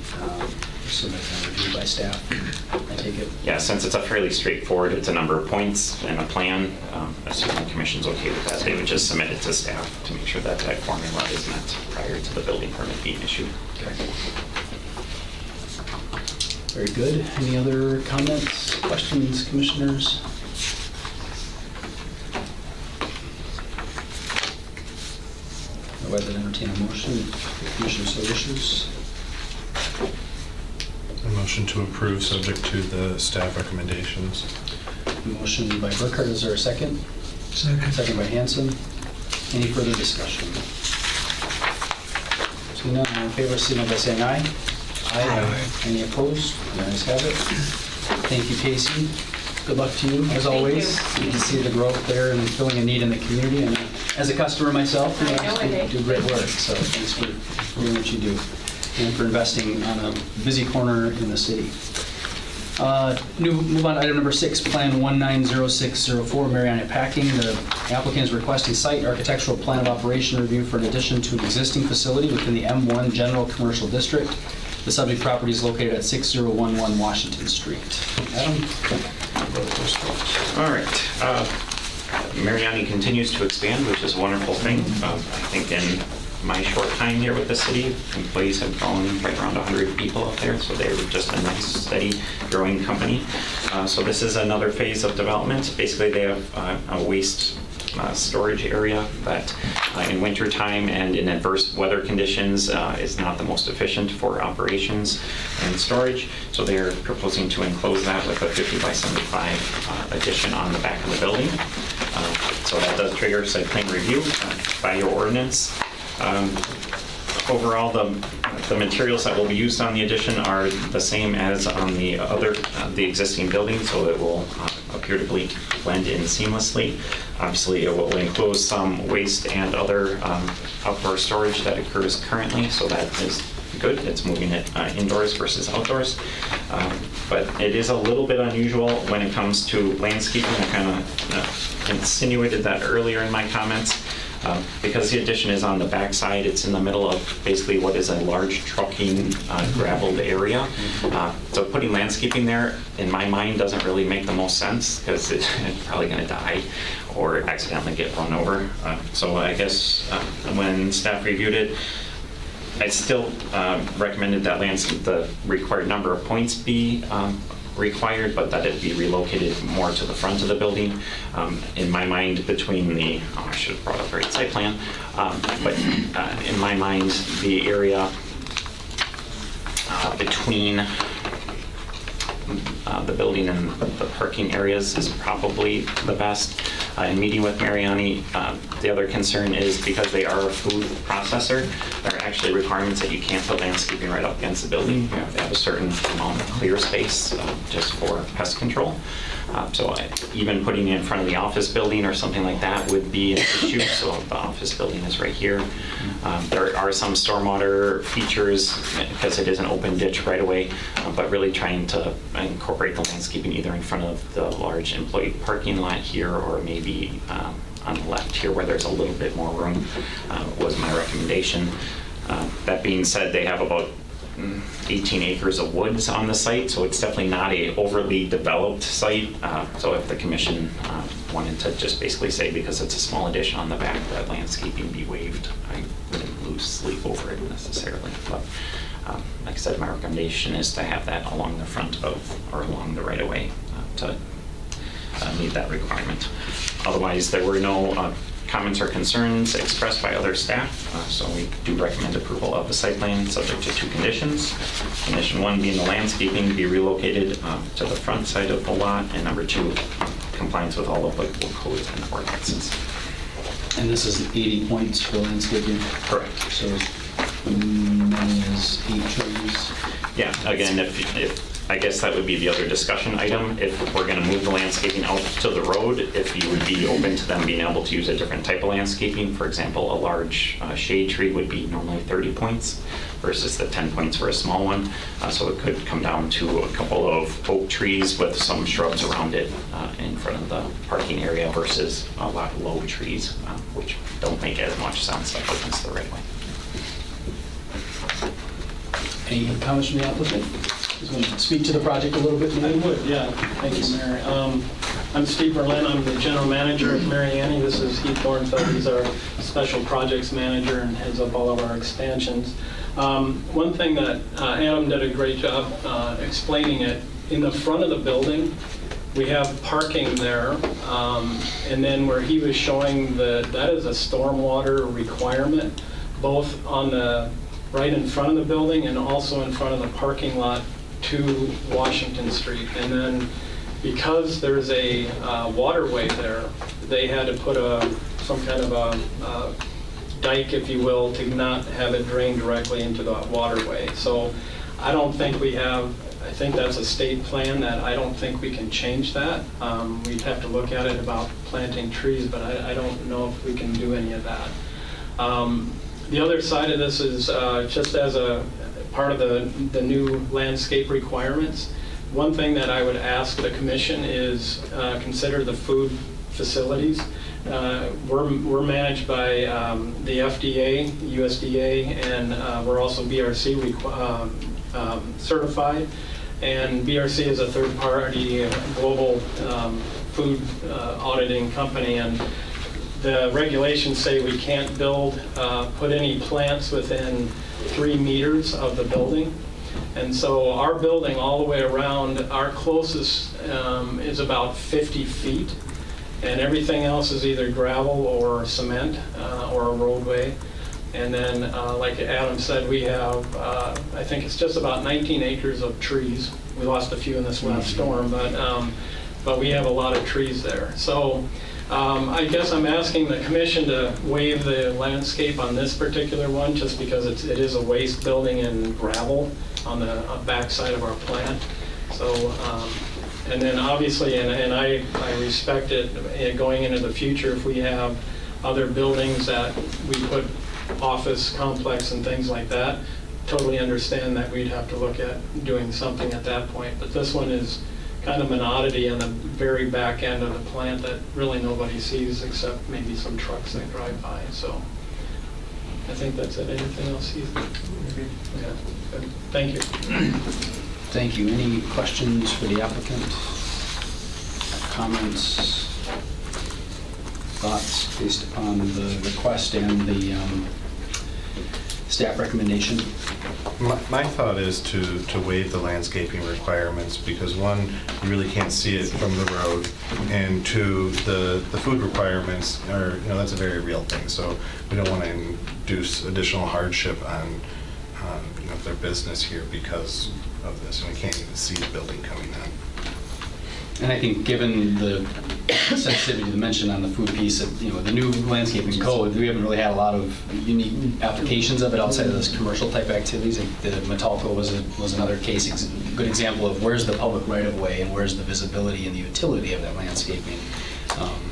submitted and reviewed by staff, I take it. Yeah, since it's a fairly straightforward, it's a number of points and a plan, assuming the commission's okay with that, they would just submit it to staff to make sure that that formula is met prior to the building permit being issued. Very good. Any other comments, questions, commissioners? Otherwise, I'd entertain a motion, if the commission so wishes. A motion to approve, subject to the staff recommendations. Motion by Burkhart, is there a second? Second. Second by Hanson. Any further discussion? Seeing none, all in favor, signal by saying aye. Aye. Any opposed? The ayes have it. Thank you, Casey. Good luck to you, as always. you. You can see the growth there and filling a need in the community. And as a customer myself, you I know it you is. do great work. So thanks for doing what you do and for investing on a busy corner in the city. Move on to item number 6, Plan 190604, Mariani Packing. The applicant is requesting site and architectural plan of operation review for an addition to an existing facility within the M1 General Commercial District. The subject property is located at 6011 Washington Street. Adam? All right. Mariani continues to expand, which is a wonderful thing. I think in my short time here with the city, employees have grown right around 100 people out there, so they're just a nice, steady, growing company. So this is another phase of development. Basically, they have a waste storage area that in winter time and in adverse weather conditions is not the most efficient for operations and storage. So they're proposing to enclose that with a 50 by 75 addition on the back of the building. So that does trigger site plan review by your ordinance. Overall, the materials that will be used on the addition are the same as on the existing building, so it will appear to blend in seamlessly. Obviously, it will enclose some waste and other outdoor storage that occurs currently, so that is good. It's moving it indoors versus outdoors. But it is a little bit unusual when it comes to landscaping. I kind of insinuated that earlier in my comments. Because the addition is on the backside, it's in the middle of basically what is a large trucking graveled area. So putting landscaping there, in my mind, doesn't really make the most sense because it's probably going to die or accidentally get run over. So I guess when staff reviewed it, I still recommended that the required number of points be required, but that it be relocated more to the front of the building. In my mind, between I should have brought up the right site plan, but in my mind, the area between the building and the parking areas is probably the best. In meeting with Mariani, the other concern is because they are a food processor, there are actually requirements that you can't put landscaping right up against the building. You have to have a certain amount of clear space just for pest control. So even putting it in front of the office building or something like that would be an issue. So the office building is right here. There are some stormwater features because it is an open ditch right away, but really trying to incorporate the landscaping either in front of the large employee parking lot here or maybe on the left here where there's a little bit more room was my recommendation. That being said, they have about 18 acres of woods on the site, so it's definitely not a overly developed site. So if the commission wanted to just basically say because it's a small addition on the back that landscaping be waived, I wouldn't lose sleep over it necessarily. But like I said, my recommendation is to have that along the front of or along the right of way to meet that requirement. Otherwise, there were no comments or concerns expressed by other staff, so we do recommend approval of the site plan subject to 2 conditions. Condition 1 being the landscaping be relocated to the front side of the lot, and number 2, compliance with all applicable codes and ordinances. And this is 80 points for landscaping? Correct. So as many as 8 trees? Yeah, again, if I guess that would be the other discussion item. If we're going to move the landscaping out to the road, if you would be open to them being able to use a different type of landscaping. For example, a large shade tree would be normally 30 points versus the 10 points for a small one. So it could come down to a couple of oak trees with some shrubs around it in front of the parking area versus a lot of low trees, which don't make as much sense up against the right way. Any comments from the applicant? Just want to speak to the project a little bit, I maybe? would, yeah. Thank you, Mary. I'm Steve Berlin. I'm the general manager at Mariani. This is Heath Dornfeld. He's our special projects manager and heads up all of our expansions. One thing that Adam did a great job explaining it, in the front of the building, we have parking there, and then where he was showing that is a stormwater requirement, both on the right in front of the building and also in front of the parking lot to Washington Street. And then because there's a waterway there, they had to put some kind of a dike, if you will, to not have it drain directly into the waterway. So I don't think we have, I think that's a state plan that I don't think we can change that. We'd have to look at it about planting trees, but I don't know if we can do any of that. The other side of this is just as a part of the new landscape requirements. One thing that I would ask the commission is consider the food facilities. We're managed by the FDA, USDA, and we're also BRC certified. And BRC is a third-party global food auditing company, and the regulations say we can't put any plants within 3 meters of the building. And so our building all the way around, our closest is about 50 feet. And everything else is either gravel or cement or a roadway. And then, like Adam said, we have, I think it's just about 19 acres of trees. We lost a few in this last storm, but we have a lot of trees there. So I guess I'm asking the commission to waive the landscape on this particular one, just because it is a waste building in gravel on the backside of our plant. So, and then obviously, and I respect it going into the future, if we have other buildings that we put office complex and things like that, totally understand that we'd have to look at doing something at that point. But this one is kind of an oddity on the very back end of the plant that really nobody sees except maybe some trucks that drive by. So I think that's it. Anything else, Heath? Yeah. Good. Thank you. Thank you. Any questions for the applicant? Comments? Thoughts based upon the request and the staff recommendation? My thought is to waive the landscaping requirements because one, you really can't see it from the road, and two, the food requirements are, that's a very real thing. So we don't want to induce additional hardship on their business here because of this, and we can't even see the building coming in. And I think given the sensitivity to mention on the food piece, of, the new landscaping code, we haven't really had a lot of unique applications of it outside of this commercial type activities. The Metalco was another case, good example of where's the public right of way and where's the visibility and the utility of that landscaping.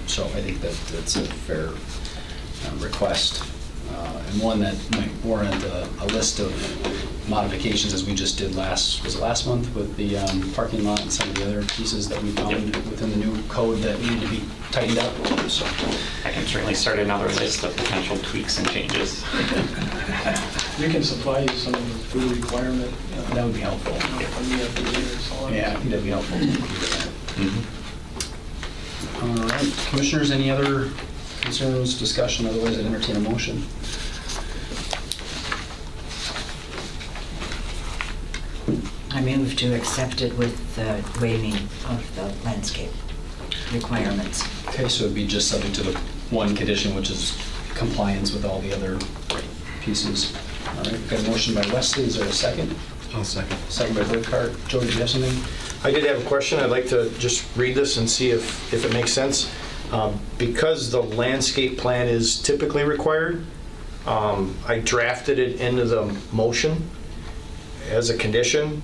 So I think that's a fair request. And one that might warrant a list of modifications as we just did last month with the parking lot and some of the other pieces that we found within the new code that needed to be tightened up. So I can certainly start another list of potential tweaks and changes. We can supply you some of the food requirement. that would be helpful. From the FDA or so on. Yeah, I think that'd be helpful. All right, commissioners, any other concerns, discussion? Otherwise, I'd entertain a motion. I move to accept it with the waiving of the landscape requirements. Okay, so it'd be just subject to the one condition, which is compliance with all the other pieces. All right, we've got a motion by Wesley. Is there a second? I'll second. Second by Burkhart. Joe, did you have something? I did have a question. I'd like to just read this and see if it makes sense. Because the landscape plan is typically required, I drafted it into the motion. as a condition.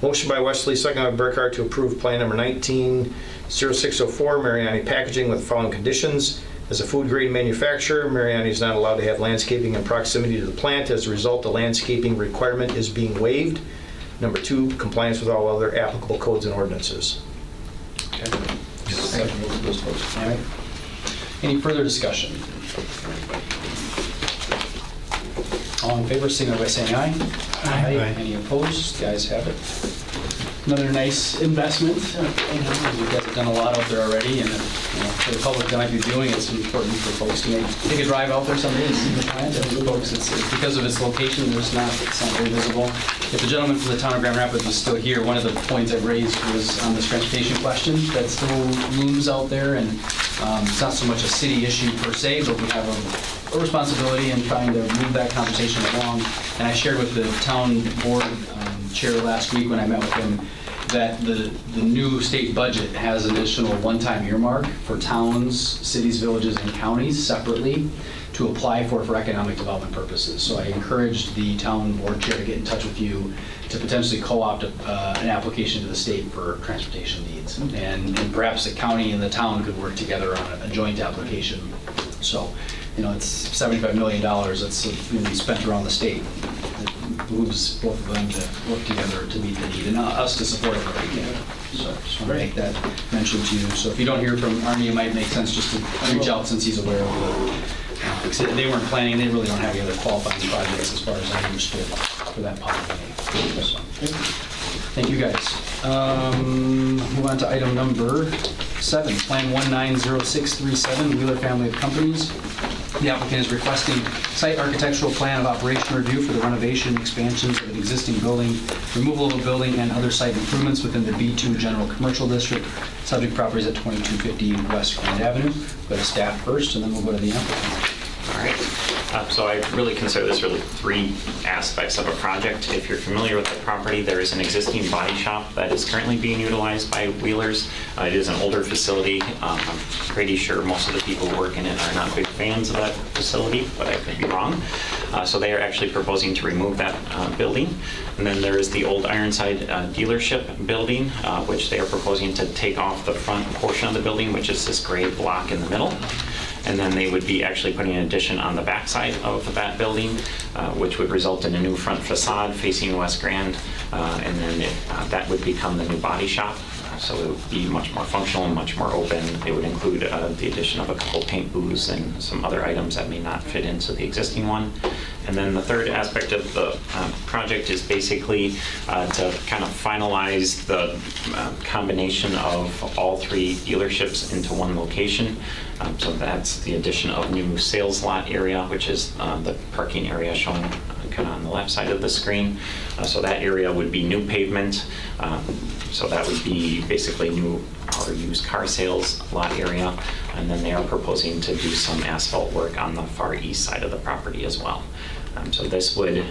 Motion by Wesley, second by Burkhart to approve plan number 190604, Mariani Packaging with the following conditions. As a food grade manufacturer, Mariani is not allowed to have landscaping in proximity to the plant. As a result, the landscaping requirement is being waived. Number 2, compliance with all other applicable codes and ordinances. Okay. All right. Any further discussion? All in favor, signify by saying aye. Aye. Any opposed? The ayes have it. Another nice investment. You guys have done a lot out there already, and for the public that might be viewing, it's important for folks to maybe take a drive out there someday and see the plant. And for folks, it's because of its location, it's not very visible. If the gentleman from the town of Grand Rapids was still here, one of the points I raised was on this transportation question that still looms out there, and it's not so much a city issue per se, but we have a responsibility in trying to move that conversation along. And I shared with the town board chair last week when I met with him that the new state budget has an additional one-time earmark for towns, cities, villages, and counties separately to apply for economic development purposes. So I encouraged the town board chair to get in touch with you to potentially co-opt an application to the state for transportation needs. And perhaps the county and the town could work together on a joint application. So, it's $75 million that's going to be spent around the state. It behooves both of them to work together to meet the need, and us to support it where we can. So just want to make that mention to you. So if you don't hear from Arnie, it might make sense just to reach out since he's aware of because they weren't planning, they really don't have any other qualifying projects as far as I understood for that part of it. So, thank you guys. Move on to item number 7, Plan 190637, Wheeler Family of Companies. The applicant is requesting site architectural plan of operation review for the renovation, expansions of an existing building, removal of a building, and other site improvements within the B2 General Commercial District. Subject properties at 2250 West Grand Avenue. Go to staff first, and then we'll go to the applicant. All right. So I really consider this really 3 aspects of a project. If you're familiar with the property, there is an existing body shop that is currently being utilized by Wheelers. It is an older facility. I'm pretty sure most of the people who work in it are not big fans of that facility, but I could be wrong. So they are actually proposing to remove that building. And then there is the old Ironside dealership building, which they are proposing to take off the front portion of the building, which is this gray block in the middle. And then they would be actually putting an addition on the backside of that building, which would result in a new front facade facing West Grand, and then that would become the new body shop. So it would be much more functional and much more open. It would include the addition of a couple paint booths and some other items that may not fit into the existing one. And then the third aspect of the project is basically to kind of finalize the combination of all 3 dealerships into one location. So that's the addition of new sales lot area, which is the parking area shown kind of on the left side of the screen. So that area would be new pavement. So that would be basically new or used car sales lot area. And then they are proposing to do some asphalt work on the far east side of the property as well. So this would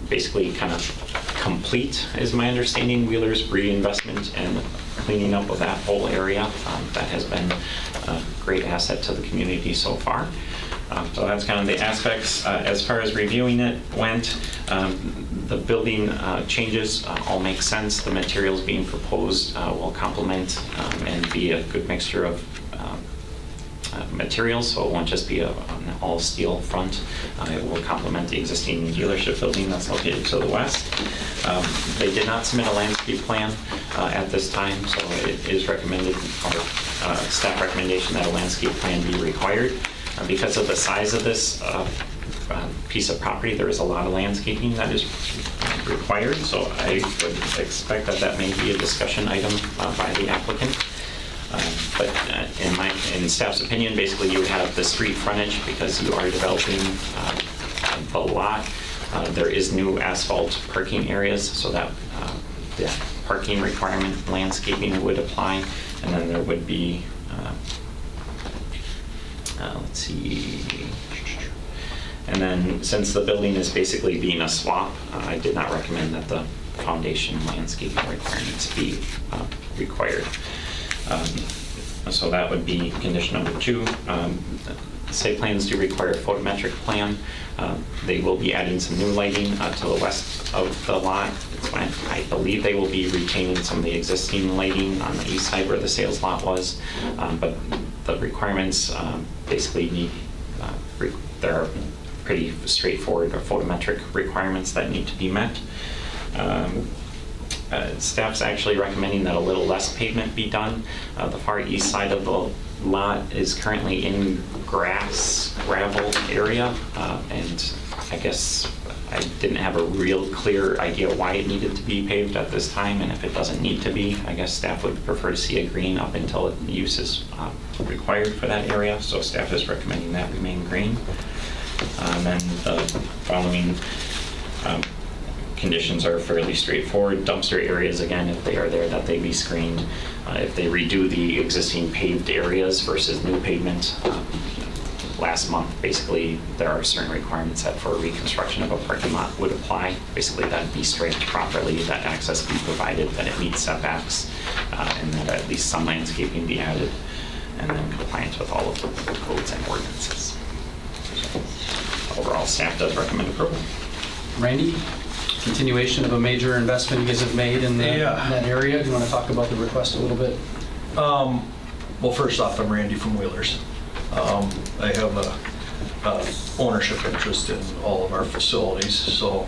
basically kind of complete, is my understanding, Wheeler's reinvestment and cleaning up of that whole area. That has been a great asset to the community so far. So that's kind of the aspects. As far as reviewing it went, the building changes all make sense. The materials being proposed will complement and be a good mixture of materials, so it won't just be an all steel front. It will complement the existing dealership building that's located to the west. They did not submit a landscape plan at this time, so it is recommended, or staff recommendation, that a landscape plan be required. Because of the size of this piece of property, there is a lot of landscaping that is required, so I would expect that may be a discussion item by the applicant. But in staff's opinion, basically you have the street frontage because you are developing the lot. There is new asphalt parking areas, so that the parking requirement landscaping would apply, and then there would be, let's see, and then since the building is basically being a swap, I did not recommend that the foundation landscaping requirements be required. So that would be condition number 2. Site plans do require a photometric plan. They will be adding some new lighting to the west of the lot. I believe they will be retaining some of the existing lighting on the east side where the sales lot was. But the requirements basically need, there are pretty straightforward photometric requirements that need to be met. Staff's actually recommending that a little less pavement be done. The far east side of the lot is currently in gravel area, and I guess I didn't have a real clear idea why it needed to be paved at this time, and if it doesn't need to be, I guess staff would prefer to see a green up until use is required for that area, so staff is recommending that remain green. And the following conditions are fairly straightforward. Dumpster areas, again, if they are there, that they be screened. If they redo the existing paved areas versus new pavement, last month, basically, there are certain requirements that for reconstruction of a parking lot would apply. Basically, that be striped properly, that access be provided, that it meets setbacks, and that at least some landscaping be added, and then compliance with all of the codes and ordinances. So, overall, staff does recommend approval. Randy, continuation of a major investment you guys have made in that area. Do you want to talk about the request a little bit? Well, first off, I'm Randy from Wheelers. I have a ownership interest in all of our facilities, so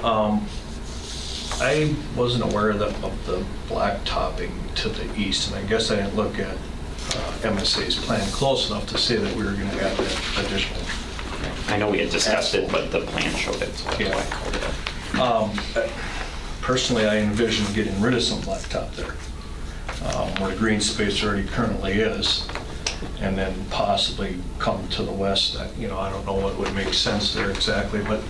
I wasn't aware of the black topping to the east, and I guess I didn't look at MSA's plan close enough to say that we were going to add that additional. I know we had discussed it, but the plan showed it, so that's why I called it out. Personally, I envision getting rid of some blacktop there, where the green space already currently is, and then possibly come to the west. I don't know what would make sense there exactly, but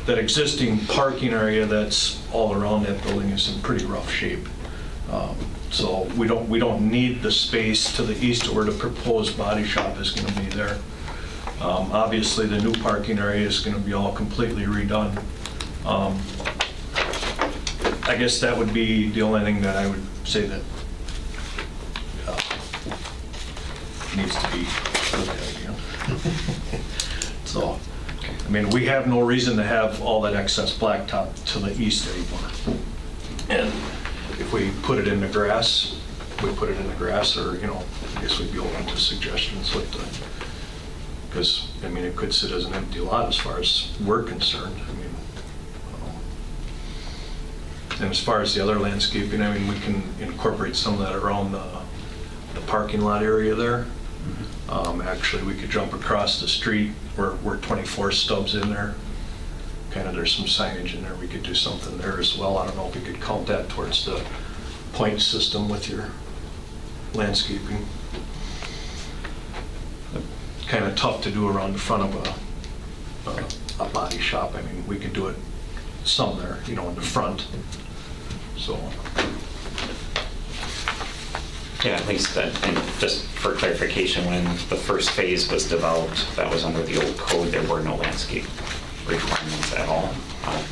that existing parking area that's all around that building is in pretty rough shape. So we don't need the space to the east where the proposed body shop is going to be there. Obviously, the new parking area is going to be all completely redone. I guess that would be the only thing that I would say that needs to be looked at again. So, I mean, we have no reason to have all that excess blacktop to the east anymore. And if we put it in the grass, we put it in the grass, or, I guess we'd be open to suggestions with the, because, I mean, it could sit as an empty lot as far as we're concerned. I mean, and as far as the other landscaping, I mean, we can incorporate some of that around the parking lot area there. Actually, we could jump across the street where 24 stubs in there. Kind of, there's some signage in there. We could do something there as well. I don't know if we could count that towards the point system with your landscaping. Kind of tough to do around the front of a body shop. I mean, we could do it some there, in the front. So. Yeah, at least that, and just for clarification, when the first phase was developed, that was under the old code, there were no landscape requirements at all.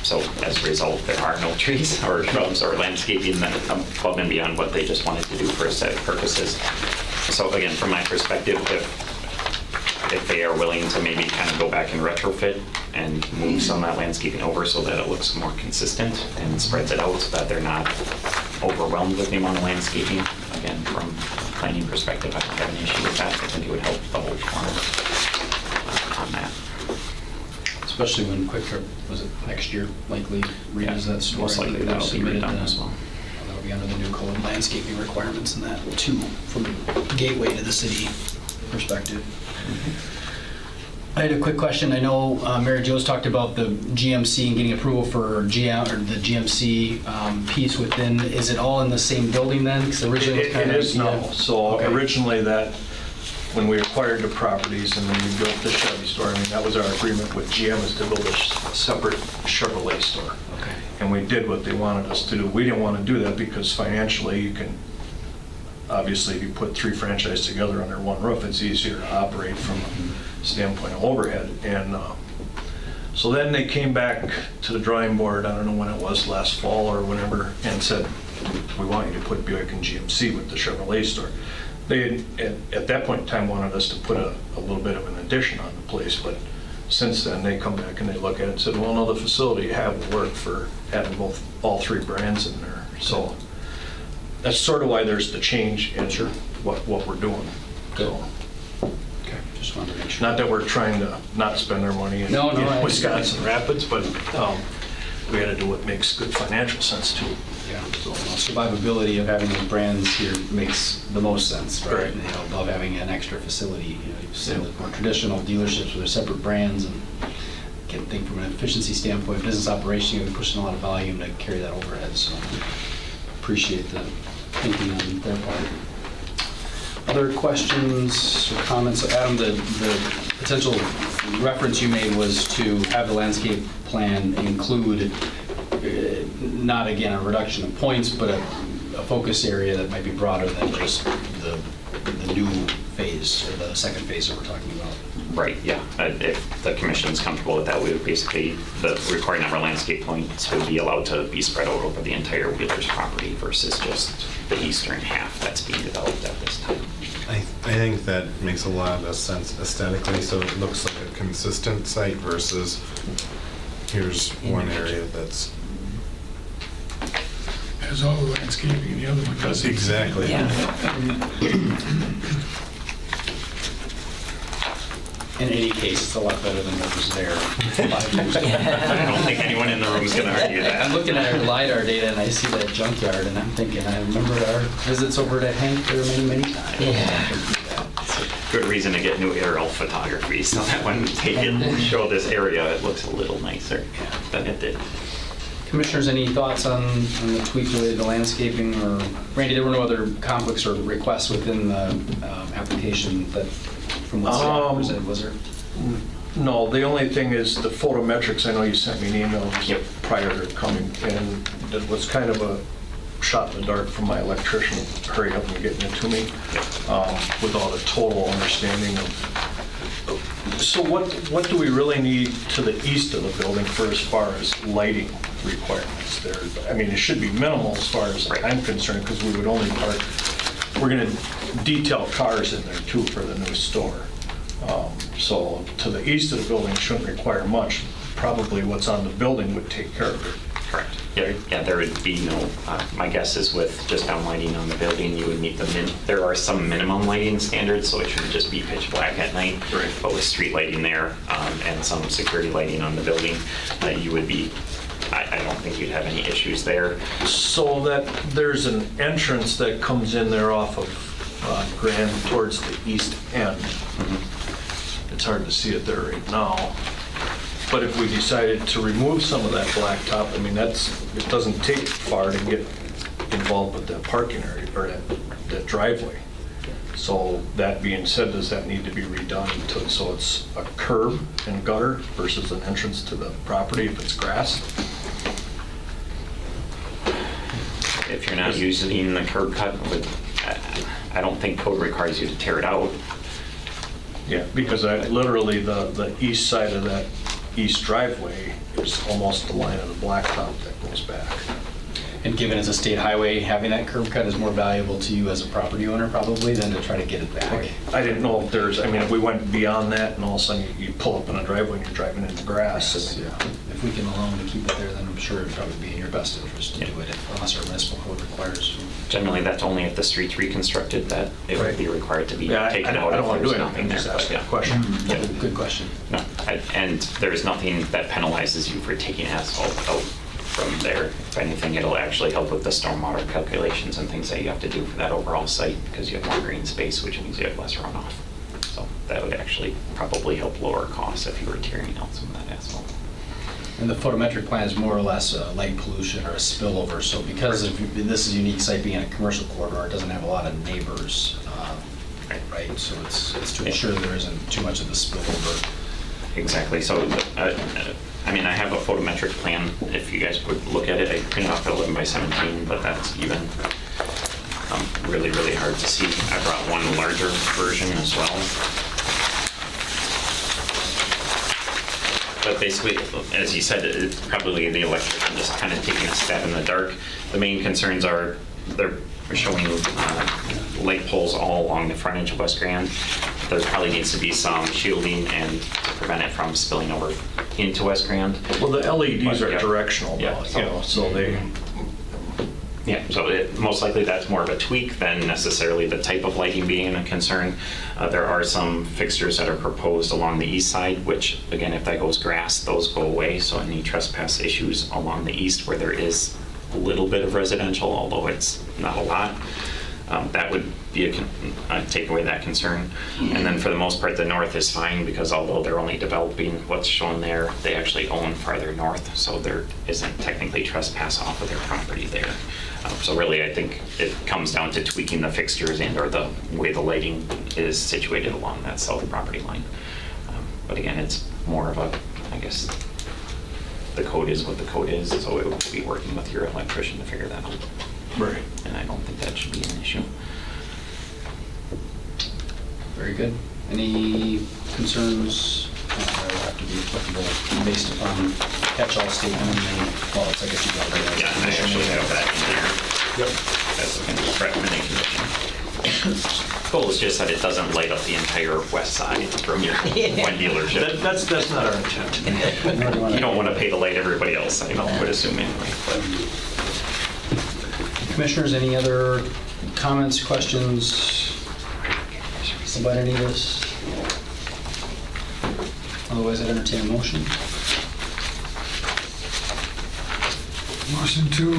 So as a result, there are no trees or shrubs or landscaping that come above and beyond what they just wanted to do for aesthetic purposes. So again, from my perspective, if they are willing to maybe kind of go back and retrofit and move some of that landscaping over so that it looks more consistent and spreads it out so that they're not overwhelmed with the amount of landscaping, again, from a planning perspective, I don't have an issue with that. I think it would help the whole corner on that. Especially when Quick Trip, was it next year, likely redoes that store? Most likely that'll be redone as well. That'll be under the new code, landscaping requirements and that too, from the gateway to the city perspective. I had a quick question. I know Mary Jo's talked about the GMC and getting approval for the GMC piece within. Is it all in the same building then? Because originally It is now. So okay. Originally when we acquired the properties and then we built the Chevy store, I mean, that was our agreement with GM, is to build a separate Chevrolet store. Okay. And we did what they wanted us to do. We didn't want to do that because financially you can, obviously if you put 3 franchises together under one roof, it's easier to operate from a standpoint of overhead. And so then they came back to the drawing board, I don't know when it was, last fall or whenever, and said, we want you to put Buick and GMC with the Chevrolet store. They, at that point in time, wanted us to put a little bit of an addition on the place, but since then, they come back and they look at it and said, well, no, the facility you have will work for having all three brands in there. So that's sort of why there's the change in what we're doing. So, Okay, just wanted to make sure. not that we're trying to not spend our money in No, I- Wisconsin Rapids, but we had to do what makes good financial sense too. Yeah, so survivability of having those brands here makes the most sense, right? Right. You know, above having an extra facility. You know, you've seen the more traditional dealerships with their separate brands, and can think from an efficiency standpoint, business operation, you're pushing a lot of volume to carry that overhead. So appreciate the thinking on their part. Other questions or comments? Adam, the potential reference you made was to have the landscape plan include not, again, a reduction of points, but a focus area that might be broader than just the new phase, or the second phase that we're talking about. Right, yeah. If the commission's comfortable with that, we would basically, the required number of landscape points would be allowed to be spread out over the entire Wheelers property versus just the eastern half that's being developed at this time. I think that makes a lot of sense aesthetically, so it looks like a consistent site versus here's one area that's... There's all the landscaping, the other one doesn't. Exactly. In any case, it's a lot better than what was there 5 years ago. I don't think anyone in the room is going to argue that. I'm looking at our LiDAR data and I see that junkyard and I'm thinking, I remember our visits over to Hank there many times. It's a good reason to get new aerial photography so that when they can show this area, it looks a little nicer than it did. Commissioners, any thoughts on the tweak related to landscaping? Or Randy, there were no other conflicts or requests within the application that from what staff presented, was there? No, the only thing is the photometrics. I know you sent me an email Yep. prior to coming, and it was kind of a shot in the dark from my electrician, hurry up and getting it to me, without a total understanding of. So what do we really need to the east of the building for as far as lighting requirements there? I mean, it should be minimal as far as I'm concerned, because we would only park, we're going to detail cars in there too for the new store. So to the east of the building shouldn't require much. Probably what's on the building would take care of it. Correct. Yeah, there would be no, my guess is with just down lighting on the building, you would meet there are some minimum lighting standards, so it should just be pitch black at night. Right. But with street lighting there and some security lighting on the building, you would be, I don't think you'd have any issues there. So that there's an entrance that comes in there off of Grand towards the east end. It's hard to see it there right now. But if we decided to remove some of that blacktop, I mean, it doesn't take far to get involved with that parking area, or that driveway. So that being said, does that need to be redone so it's a curb and gutter versus an entrance to the property if it's grass? If you're not using the curb cut, I don't think code requires you to tear it out. Yeah, because literally the east side of that east driveway is almost the line of the blacktop that goes back. And given it's a state highway, having that curb cut is more valuable to you as a property owner probably than to try to get it back. I didn't know if if we went beyond that and all of a sudden you pull up in a driveway and you're driving in the grass. Yeah. If we can allow them to keep it there, then I'm sure it'd probably be in your best interest to do it unless our municipal code requires. Generally, that's only if the street's reconstructed that it would be required to be taken out. I don't want to do There's anything, nothing just there, asking but a question. Yeah. Good question. No, and there's nothing that penalizes you for taking asphalt out from there. If anything, it'll actually help with the stormwater calculations and things that you have to do for that overall site because you have more green space, which means you have less runoff. So that would actually probably help lower costs if you were tearing out some of that asphalt. And the photometric plan is more or less light pollution or a spillover. So because this is a unique site being in a commercial corridor, it doesn't have a lot of neighbors, right? So it's to ensure there isn't too much of the spillover. Exactly. So, I mean, I have a photometric plan. If you guys would look at it, I printed off 11 by 17, but that's even really, really hard to see. I brought one larger version as well. But basically, as you said, it's probably the electrician just kind of taking a stab in the dark. The main concerns are they're showing light poles all along the frontage of West Grand. There probably needs to be some shielding and to prevent it from spilling over into West Grand. Well, the LEDs are Yeah. directional, Yeah. though, you know, so they, Yeah, so most likely that's more of a tweak than necessarily the type of lighting being a concern. There are some fixtures that are proposed along the east side, which, again, if that goes grass, those go away. So any trespass issues along the east where there is a little bit of residential, although it's not a lot, that would be take away that concern. And then for the most part, the north is fine because although they're only developing what's shown there, they actually own farther north, so there isn't technically trespass off of their property there. So really, I think it comes down to tweaking the fixtures and or the way the lighting is situated along that south property line. But again, it's more of a, I guess, the code is what the code is, so it would be working with your electrician to figure that out. right. And I don't think that should be an issue. Very good. Any concerns that will have to be applicable based upon catch-all statement and then, well, it's, I guess you got it right. Yeah, and I actually have that in there. Yep. That's the kind of recommending condition. Goal is just that it doesn't light up the entire west side from your one dealership. That's not our intent. You don't want to pay to light everybody else, I would assume anyway. But Commissioners, any other comments, questions about any of this? Otherwise, I'd entertain a motion. Motion to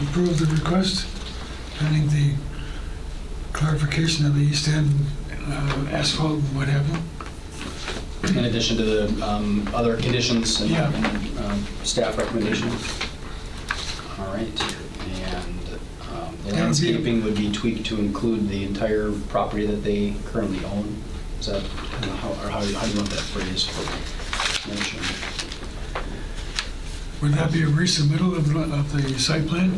approve the request pending the clarification of the east end asphalt and what have you. In addition to the other conditions and Yeah. Staff recommendation. All right. And the And the- landscaping would be tweaked to include the entire property that they currently own. Is that how do you want that phrased for motion? Would that be a resubmittal of the site plan?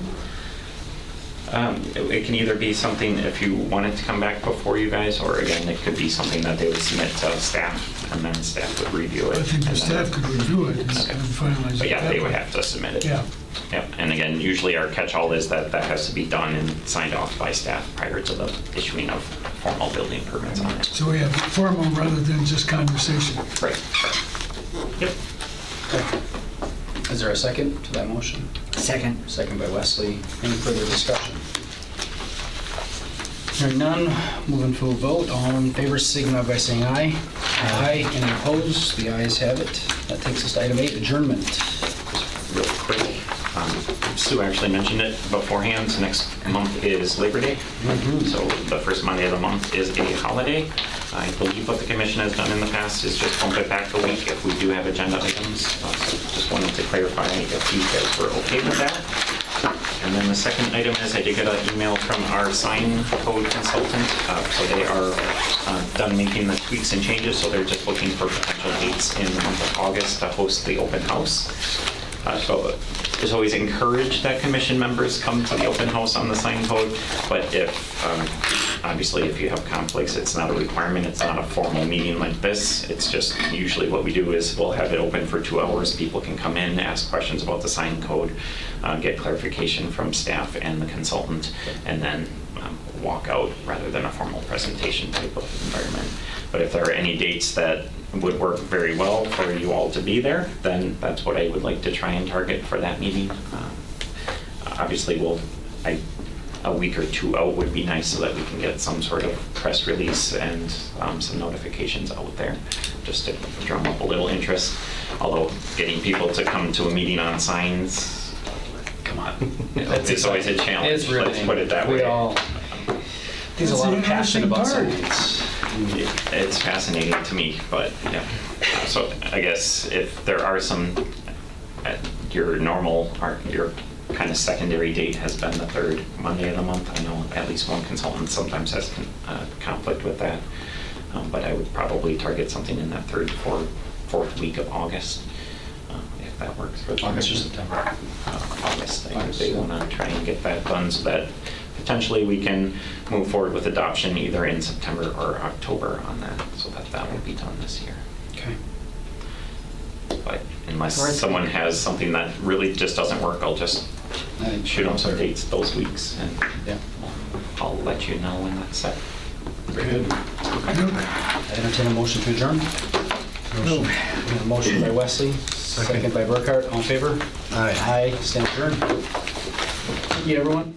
it can either be something, if you want it to come back before you guys, or again, it could be something that they would submit to staff, and then staff would review it. I think the and then- staff could review it and Okay. finalize it. But yeah, that they would way. have to submit it. Yeah. Yep, and again, usually our catch-all is that that has to be done and signed off by staff prior to the issuing of formal building permits on it. So we have formal rather than just conversation. Right. Yep. Is there a second to that motion? Second. Second by Wesley. Any further discussion? Hearing none, moving to a vote. All in favor signify by saying aye. Aye. Any opposed? The ayes have it. That takes us to item 8, adjournment. Real quick, Sue actually mentioned it beforehand. Next month is Labor Day. So the first Monday of the month is a holiday. I believe what the commission has done in the past is just bump it back a week if we do have agenda items. So just wanted to clarify if you guys were okay with that. And then the second item is I did get an email from our sign code consultant. So they are done making the tweaks and changes, so they're just looking for potential dates in the month of August to host the open house. So it's always encouraged that commission members come to the open house on the sign code, but if, obviously if you have conflicts, it's not a requirement, it's not a formal meeting like this. It's just usually what we do is we'll have it open for 2 hours. People can come in, ask questions about the sign code, get clarification from staff and the consultant, and then walk out rather than a formal presentation type of environment. But if there are any dates that would work very well for you all to be there, then that's what I would like to try and target for that meeting. Obviously, a week or 2 out would be nice so that we can get some sort of press release and some notifications out there, just to drum up a little interest. Although getting people to come to a meeting on signs, come on, it's always a challenge. It's really, let's put it that we way. all, there's a That's lot the of passion about interesting part. science. It's fascinating to me, but yeah. So I guess if there are some, your normal, or your kind of secondary date has been the 3rd Monday of the month. I know at least one consultant sometimes has conflict with that, but I would probably target something in that 3rd, 4th week of August, if that works for the August or commission. September? August. I think they want to try and get that done so that potentially we can move forward with adoption either in September or October on that, so that that will be done this year. Okay. But but unless Or- someone has something that really just doesn't work, I'll just I think- shoot them some dates those weeks, and Yeah. I'll let you know when that's set. Very good. I entertain a motion to adjourn. Motion. We have a motion by Wesley, second by Burkhart. All in favor? Aye. Aye. Stand adjourned. Thank you, everyone.